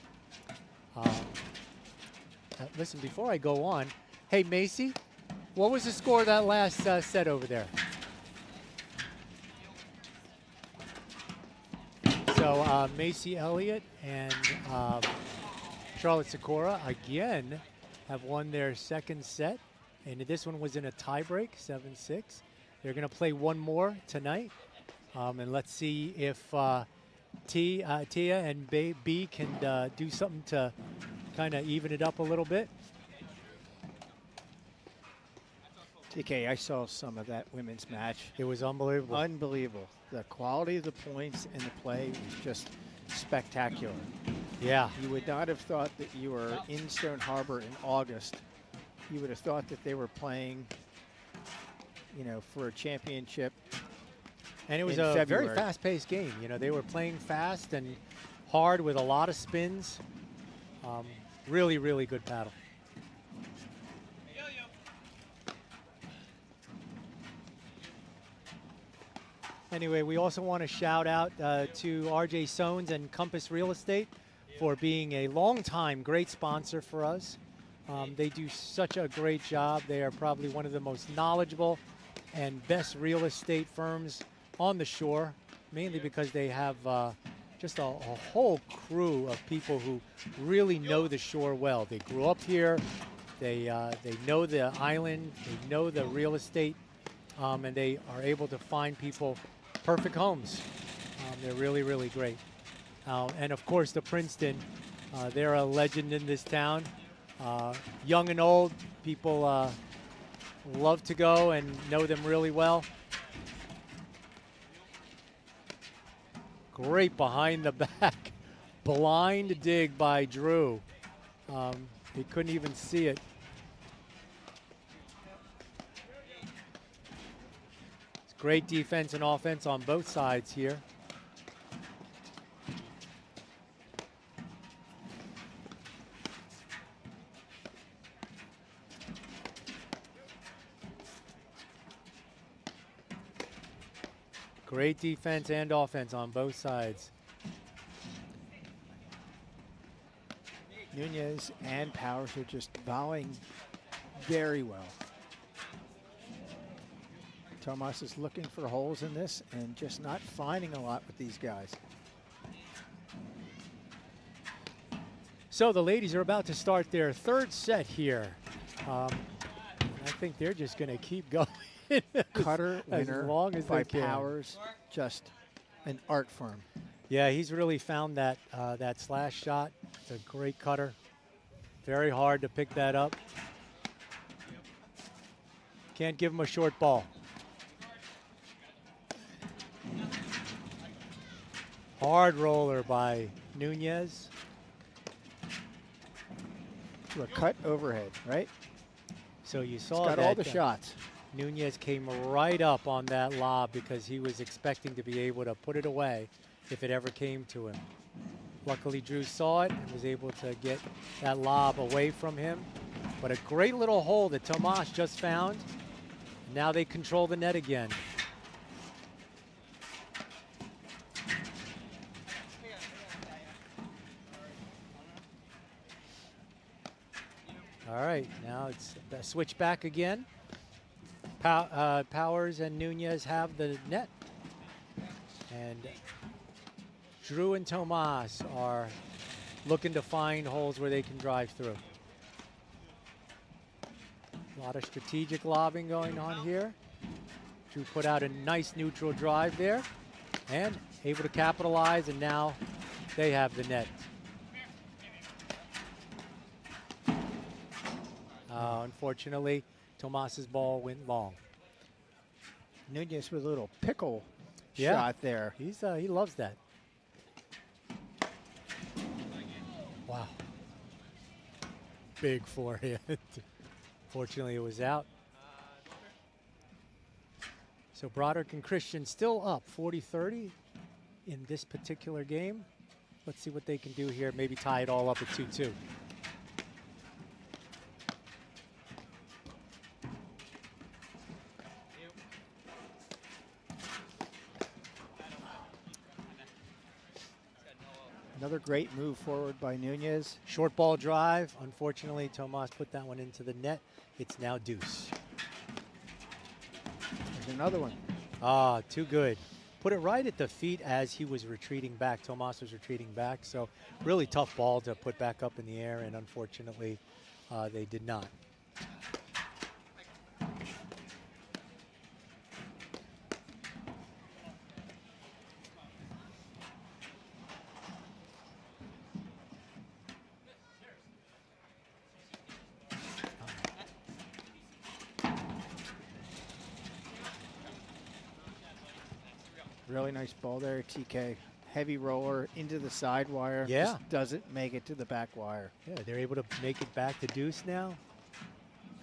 Listen, before I go on, hey, Macy, what was the score of that last set over there? So Macy Elliott and Charlotte Sikora again have won their second set. And this one was in a tiebreak, 7-6. They're going to play one more tonight. And let's see if Tia and B can do something to kind of even it up a little bit. TK, I saw some of that women's match. It was unbelievable. Unbelievable. The quality of the points and the play was just spectacular. Yeah. You would not have thought that you were in Stone Harbor in August. You would have thought that they were playing, you know, for a championship. And it was in a February. very fast-paced game. You know, they were playing fast and hard with a lot of spins. Really, really good paddle. Anyway, we also want to shout out to RJ Sones and Compass Real Estate for being a long-time great sponsor for us. They do such a great job. They are probably one of the most knowledgeable and best real estate firms on the shore, mainly because they have just a whole crew of people who really know the shore well. They grew up here, they know the island, they know the real estate, and they are able to find people perfect homes. They're really, really great. And of course, the Princeton, they're a legend in this town. Young and old, people love to go and know them really well. Great behind the back. Blind dig by Drew. He couldn't even see it. It's great defense and offense on both sides here. Great defense and offense on both sides. Nunez and Powers are just volleying very well. Tomas is looking for holes in this and just not finding a lot with these guys. So the ladies are about to start their third set here. I think they're just going to keep going. Cutter as winner long as by they can. Powers, just an art form. Yeah, he's really found that that slash shot. It's a great cutter. Very hard to pick that up. Can't give him a short ball. Hard roller by Nunez. To a cut overhead, right? So you He's saw got that all the shots. Nunez came right up on that lob because he was expecting to be able to put it away if it ever came to him. Luckily, Drew saw it and was able to get that lob away from him. But a great little hole that Tomas just found. Now they control the net again. All right, now it's a switch back again. Powers and Nunez have the net. And Drew and Tomas are looking to find holes where they can drive through. A lot of strategic lobbing going on here. Drew put out a nice neutral drive there and able to capitalize, and now they have the net. Unfortunately, Tomas's ball went long. Nunez with a little pickle Yeah. shot there. He loves that. Wow. Big forehand. Fortunately, it was out. So Broderick and Christian still up 40-30 in this particular game. Let's see what they can do here. Maybe tie it all up at 2-2. Another great move forward by Nunez. Short ball drive. Unfortunately, Tomas put that one into the net. It's now deuce. There's another one. Ah, too good. Put it right at the feet as he was retreating back. Tomas was retreating back, so really tough ball to put back up in the air, and unfortunately, they did not. Really nice ball there, TK. Heavy roller into the side wire. Yeah. Just doesn't make it to the back wire. Yeah, they're able to make it back to deuce now.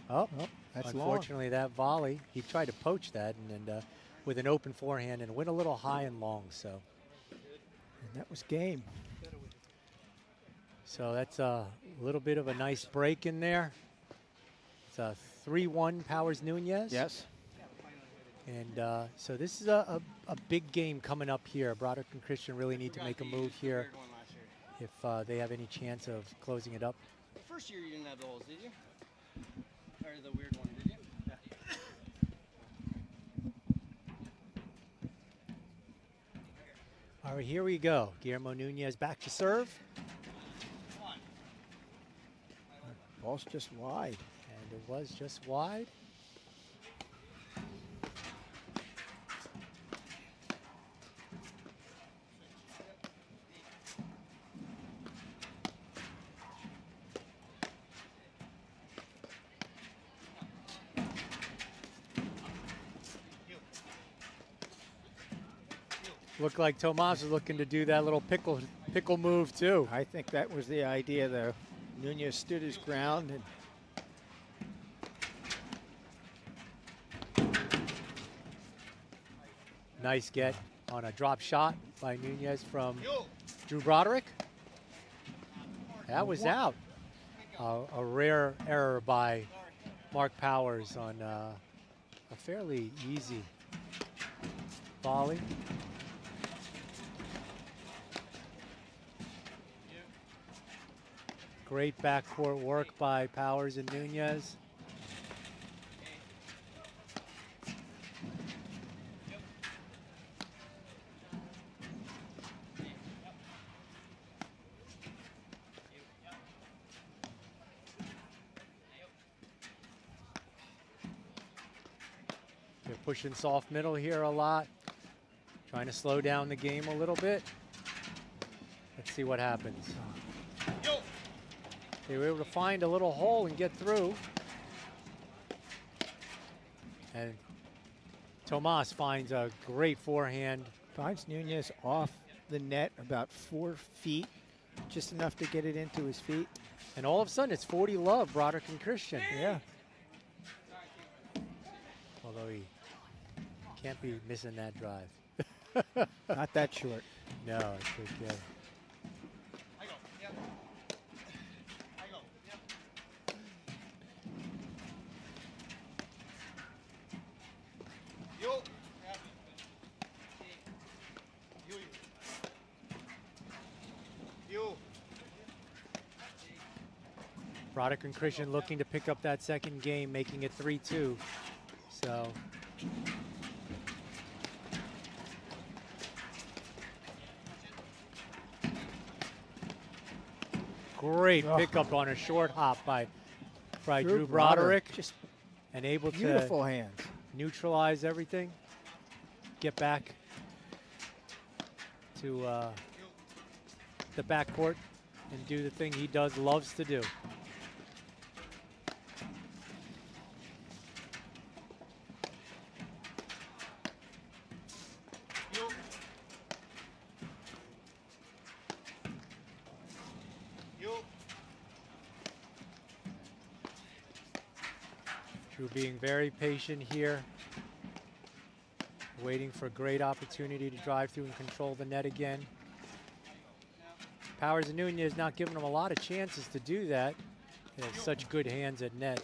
Oh, That's long. unfortunately, that volley, he tried to poach that and with an open forehand and went a little high and long. So And that was game. that's a little bit of a nice break in there. It's a 3-1 Powers Nunez. Yes. And so this is a big game coming up here. Broderick and Christian really need to make a move here if they have any chance of closing it up. First year you didn't have the holes, did you? Or the weird one, did you? All right, here we go. Guillermo Nunez back to serve. Ball's just wide. And it was just wide. Looked like Tomas was looking to do that little pickle move too. I think that was the idea, though. Nunez stood his ground and Nice get on a drop shot by Nunez from Drew Broderick. That was out. A rare error by Mark Powers on a fairly easy volley. Great backcourt work by Powers and Nunez. They're pushing soft middle here a lot, trying to slow down the game a little bit. Let's see what happens. They were able to find a little hole and get through. And Tomas finds a great forehand. finds Nunez off the net about 4 feet, just enough to get it into his feet. And all of a sudden, it's 40 love, Broderick and Christian. Yeah. Although he can't be missing that drive. Not that short. No, it's okay. Broderick and Christian looking to pick up that second game, making it 3-2. So great pickup on a short hop by Drew Broderick. Just and able beautiful to hands. neutralize everything, get back to the backcourt and do the thing he loves to do. Drew being very patient here, waiting for a great opportunity to drive through and control the net again. Powers and Nunez not giving him a lot of chances to do that. He has such good hands at net.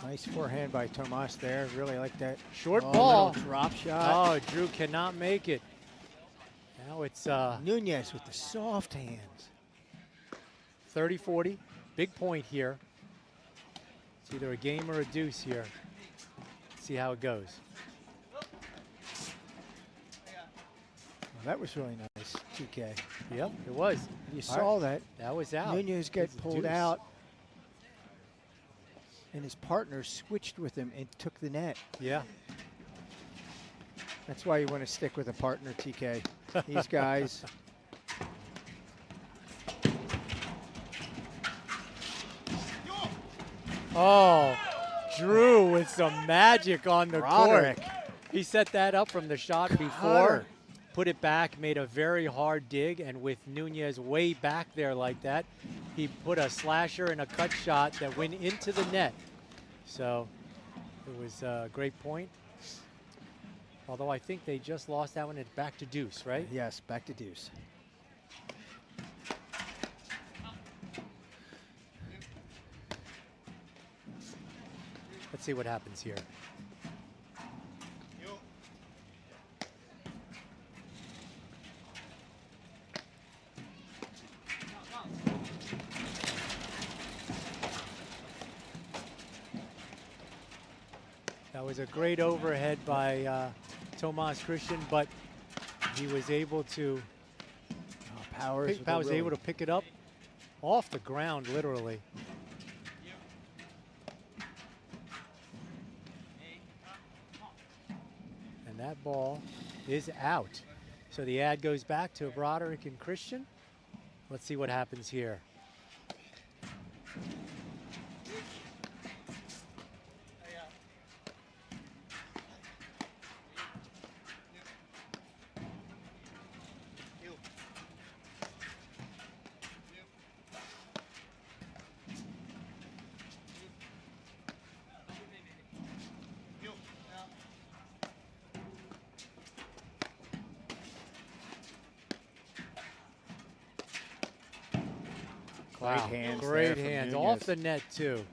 Nice forehand by Tomas there. Really like that. Short ball. Little drop shot. Oh, Drew cannot make it. Now it's Nunez with the soft hands. 30-40. Big point here. It's either a game or a deuce here. See how it goes. Well, that was really nice, TK. Yep, it was. You saw that. That was out. Nunez got It's a pulled deuce. out, and his partner switched with him and took the net. Yeah. That's why you want to stick with a partner, TK. These guys. Oh, Drew with some magic on the Broderick. court. He set that up from the shot before. Cutter. put it back, made a very hard dig, and with Nunez way back there like that, he put a slasher and a cut shot that went into the net. So it was a great point. Although I think they just lost that one. It's back to deuce, right? Yes, back to deuce. Let's see what happens here. That was a great overhead by Tomas Christian, but he was able to Powers was able to pick it up off the ground, literally. And that ball is out. So the ad goes back to Broderick and Christian. Let's see what happens here. Great hands. Great there from hands. Nunez. Off the net, too.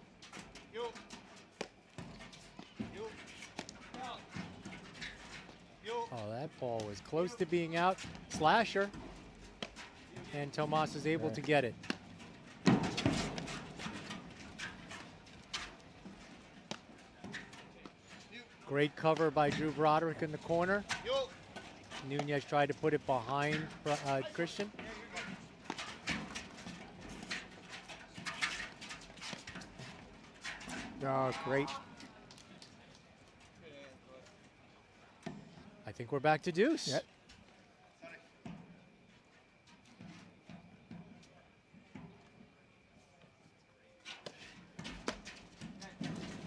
Oh, that ball was close to being out. Slasher. And Tomas is able to get it. Great cover by Drew Broderick in the corner. Nunez tried to put it behind Christian. Oh, great. I think we're back to deuce. Yep.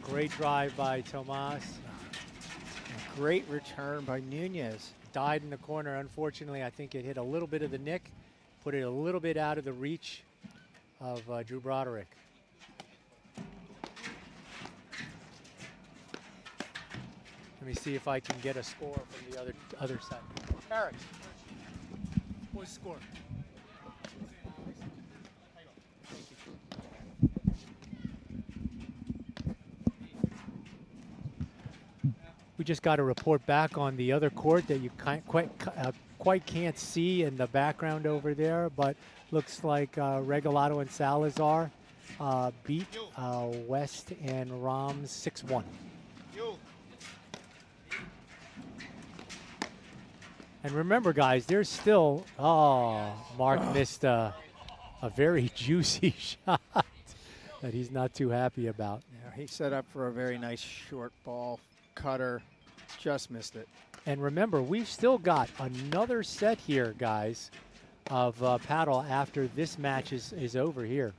Great drive by Tomas. A great return by Nunez. Died in the corner. Unfortunately, I think it hit a little bit of the nick, put it a little bit out of the reach of Drew Broderick. Let me see if I can get a score from the other side. Eric, what's the score? We just got a report back on the other court that you quite can't see in the background over there, but looks like Regalado and Salazar beat West and Rams 6-1. And remember, guys, there's still, Mark missed a very juicy shot that he's not too happy about. Yeah, he set up for a very nice short ball cutter, just missed it. And remember, we've still got another set here, guys, of paddle after this match is over here.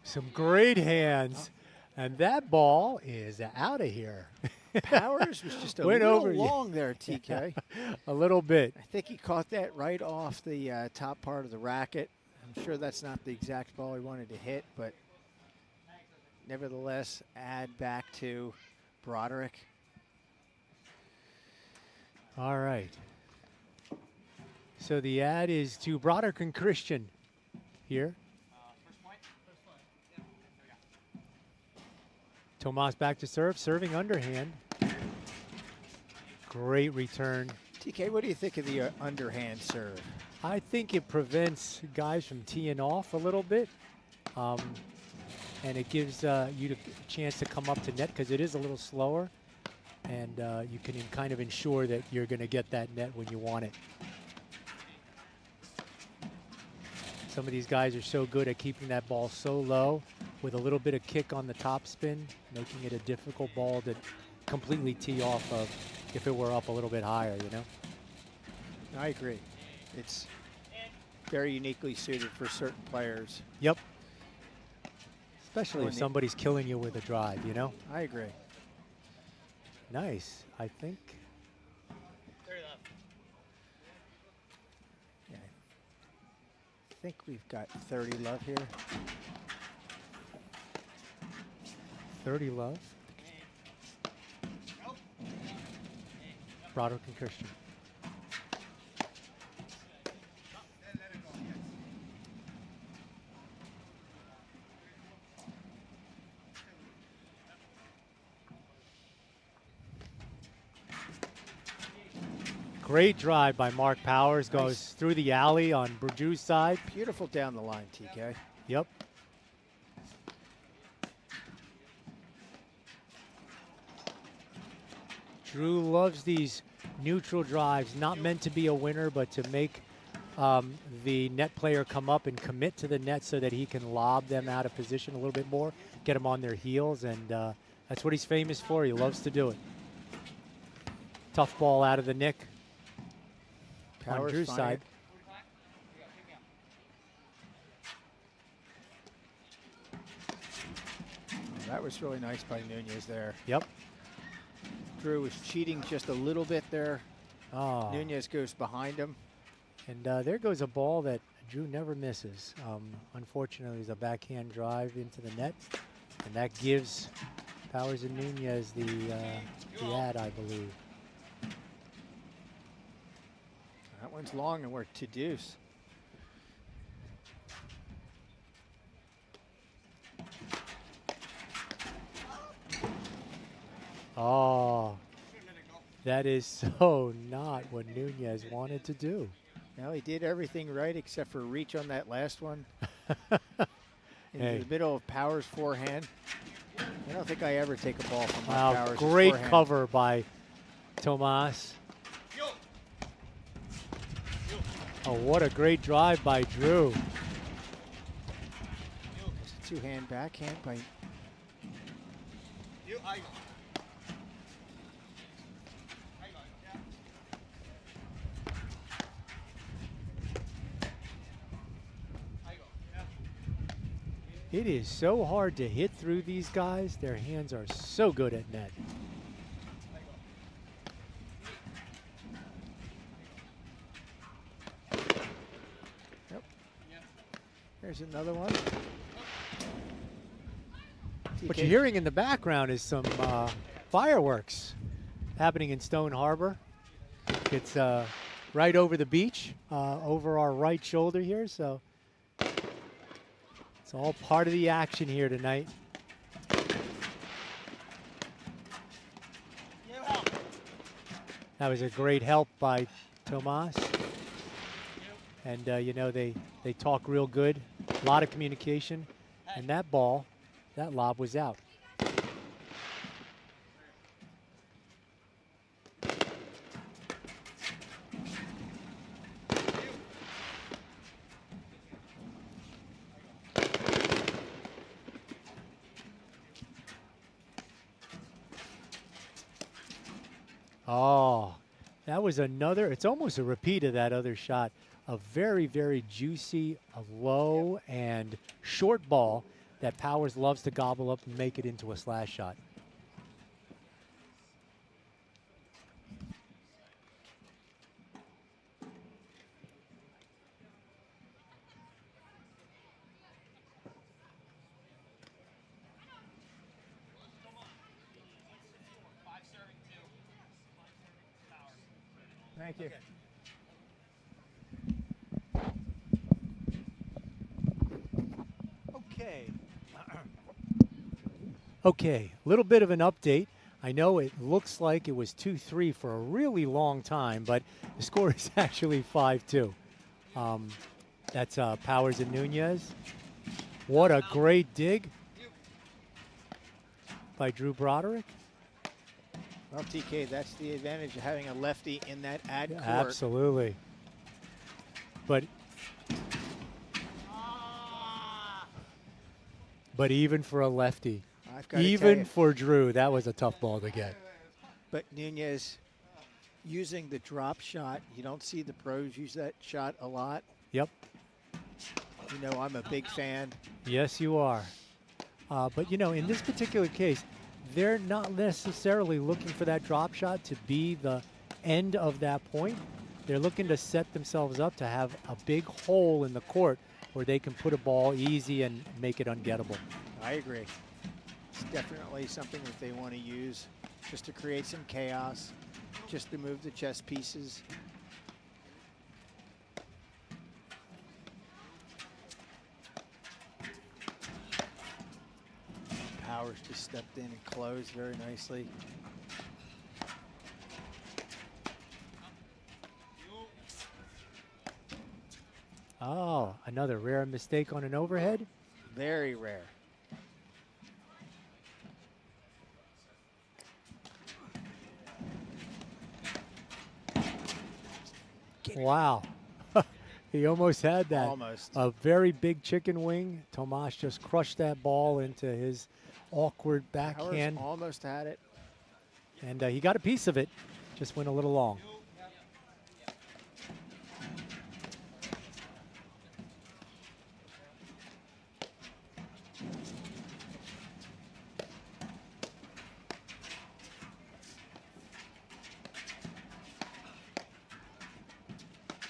Some great hands, and that ball is out of here. Powers was just a Went little over, long there, TK. A little bit. I think he caught that right off the top part of the racket. I'm sure that's not the exact ball he wanted to hit, but nevertheless, add back to Broderick. All right. So the ad is to Broderick and Christian here. Tomas back to serve, serving underhand. Great return. TK, what do you think of the underhand serve? I think it prevents guys from teeing off a little bit. And it gives you a chance to come up to net because it is a little slower. and you can kind of ensure that you're going to get that net when you want it. Some of these guys are so good at keeping that ball so low with a little bit of kick on the top spin, making it a difficult ball to completely tee off of if it were up a little bit higher, you know? I agree. It's very uniquely suited for certain players. Yep. Especially Or if the- somebody's killing you with a drive, you know? I agree. Nice, I think. Yeah. I think we've got 30 love here. 30 love. Broderick and Christian. Great drive by Mark Powers. Nice. Goes through the alley on Drew's side. Beautiful down the line, TK. Yep. Drew loves these neutral drives, not meant to be a winner, but to make the net player come up and commit to the net so that he can lob them out of position a little bit more, get them on their heels, and that's what he's famous for. He loves to do it. Tough ball out of the nick on Powers Drew's finding side. it. That was really nice by Nunez there. Yep. Drew was cheating just a little bit there. Oh. Nunez goes behind him. And there goes a ball that Drew never misses. Unfortunately, it's a backhand drive into the net, and that gives Powers and Nunez the ad, I believe. That one's long, and we're to deuce. Oh, that is so not what Nunez wanted to do. Well, he did everything right except for reach on that last one. In Hey. the middle of Powers' forehand. I don't think I ever take a ball from Wow, Powers' great forehand. cover by Tomas. Oh, what a great drive by Drew. It's a two-hand backhand by It is so hard to hit through these guys. Their hands are so good at net. There's another one. What TK you're hearing in the background is some fireworks happening in Stone Harbor. It's right over the beach, over our right shoulder here, so it's all part of the action here tonight. That was a great help by Tomas. And, you know, they talk real good, a lot of communication, and that ball, that lob was out. Oh, that was another, it's almost a repeat of that other shot. A very, very juicy, low and short ball that Powers loves to gobble up and make it into a slash shot. Thank you. Okay. Okay, a little bit of an update. I know it looks like it was 2-3 for a really long time, but the score is actually 5-2. That's Powers and Nunez. What a great dig by Drew Broderick. Well, TK, that's the advantage of having a lefty in that ad court. Absolutely. But even for a lefty, I've got to tell even you, for Drew, that was a tough ball to get. but Nunez using the drop shot, you don't see the pros use that shot a lot. Yep. You know, I'm a big fan. Yes, you are. But, you know, in this particular case, they're not necessarily looking for that drop shot to be the end of that point. They're looking to set themselves up to have a big hole in the court where they can put a ball easy and make it ungettable. I agree. It's definitely something that they want to use just to create some chaos, just to move the chess pieces. Powers just stepped in and closed very nicely. Oh, another rare mistake on an overhead. Very rare. Wow. He almost had that. Almost. A very big chicken wing. Tomas just crushed that ball into his awkward Powers backhand. almost had it. And he got a piece of it. Just went a little long.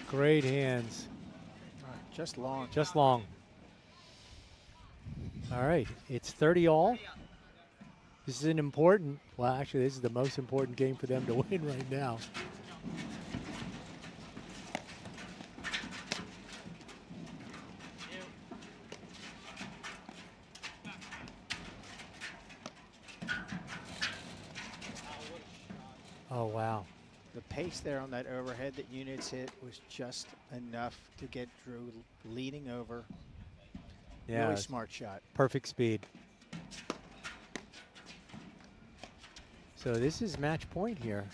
Great hands. Just long. Just long. All right, it's 30 all. This is an important, well, actually, this is the most important game for them to win right now. Oh, wow. The pace there on that overhead that Nunez hit was just enough to get Drew leading over. Yeah, Really smart shot. perfect speed. So this is match point here.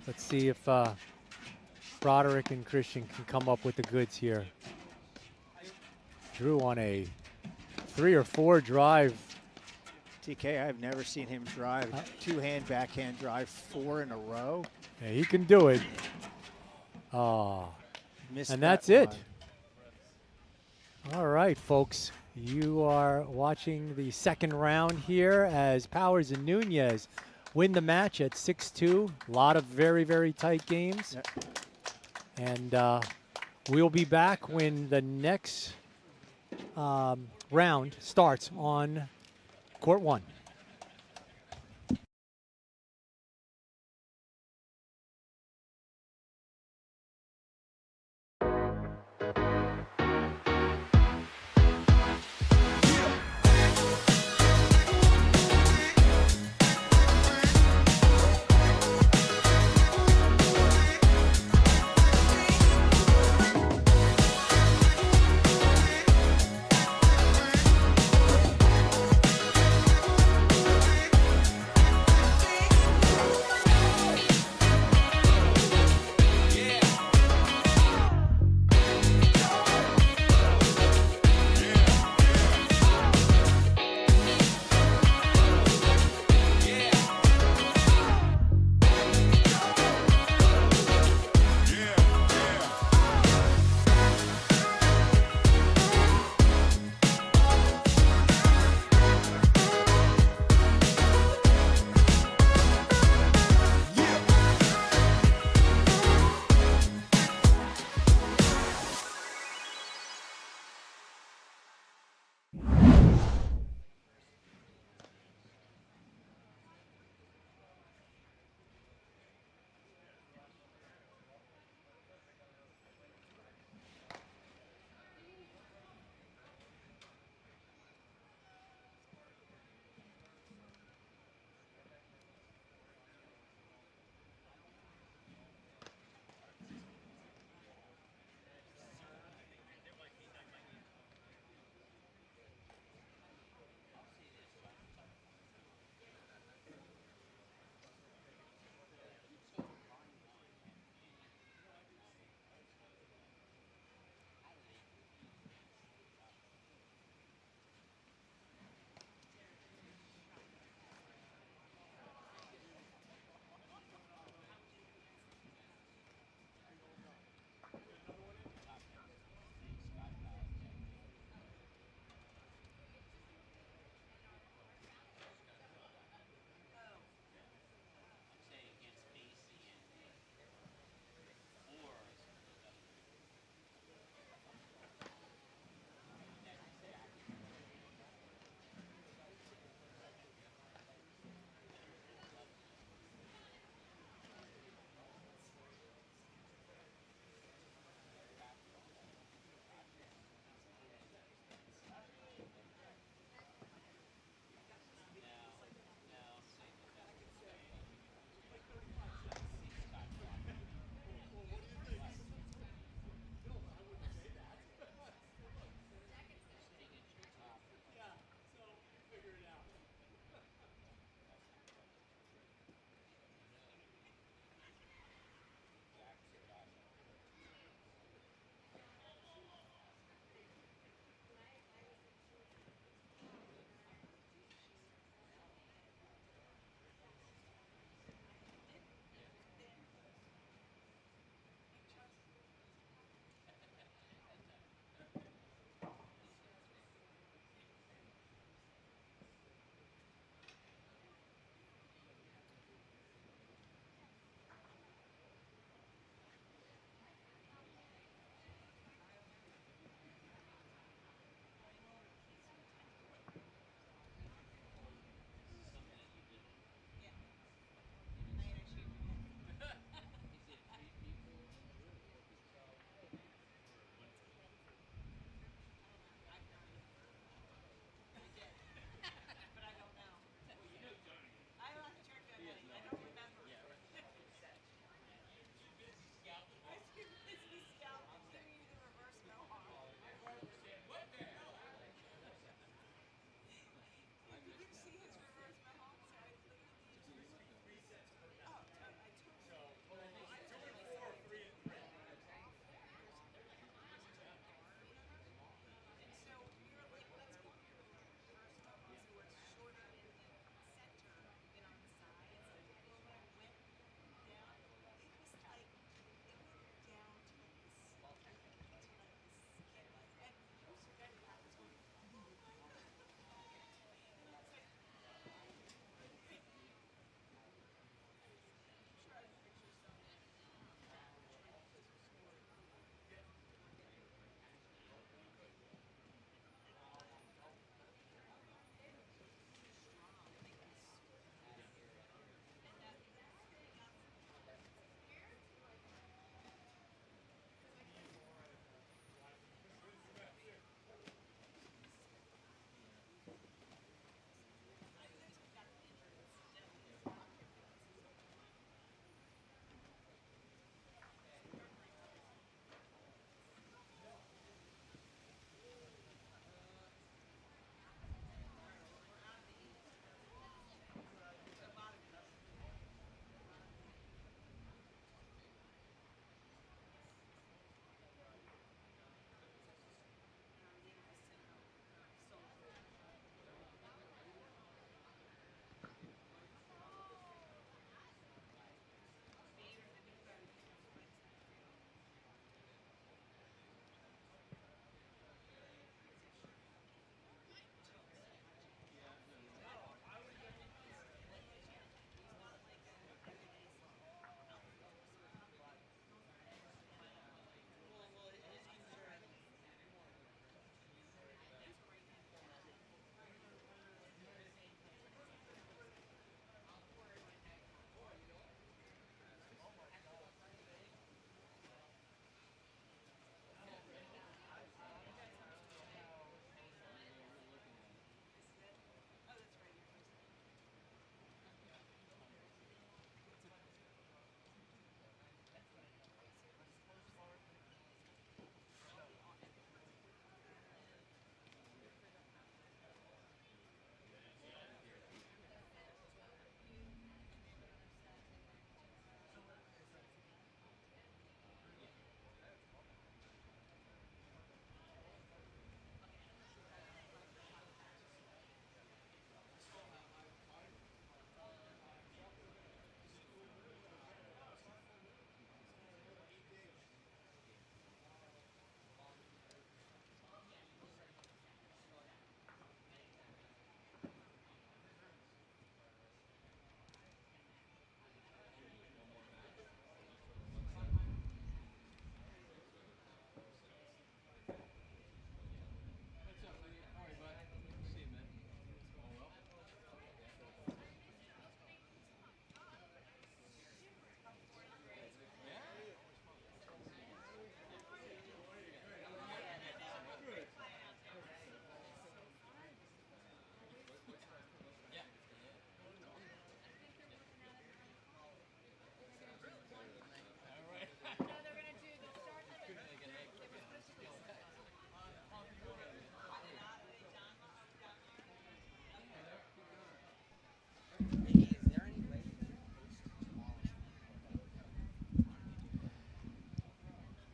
Let's see if Broderick and Christian can come up with the goods here. Drew on a 3 or 4 drive. TK, I've never seen him drive two-hand backhand drive 4 in a row. Yeah, he can do it. Oh, Missed and that that's it. one. All right, folks. You are watching the second round here as Powers and Nunez win the match at 6-2. A lot of very, very tight games. Yep. And we'll be back when the next round starts on court 1.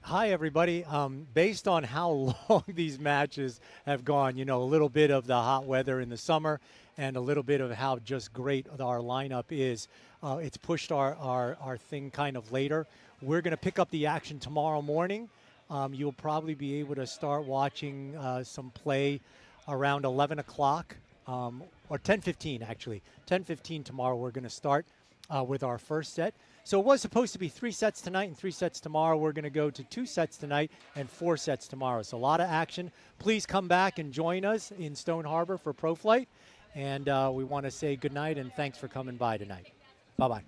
Hi, everybody. Based on how long these matches have gone, a little bit of the hot weather in the summer and a little bit of how just great our lineup is, it's pushed our thing kind of later. We're going to pick up the action tomorrow morning. You'll probably be able to start watching some play around 11 o'clock, or 10:15 actually. 10:15 tomorrow we're going to start with our first set. So it was supposed to be 3 sets tonight and 3 sets tomorrow. We're going to go to 2 sets tonight and 4 sets tomorrow. So a lot of action. Please come back and join us in Stone Harbor for Pro Flight. And we want to say good night and thanks for coming by tonight. Bye-bye.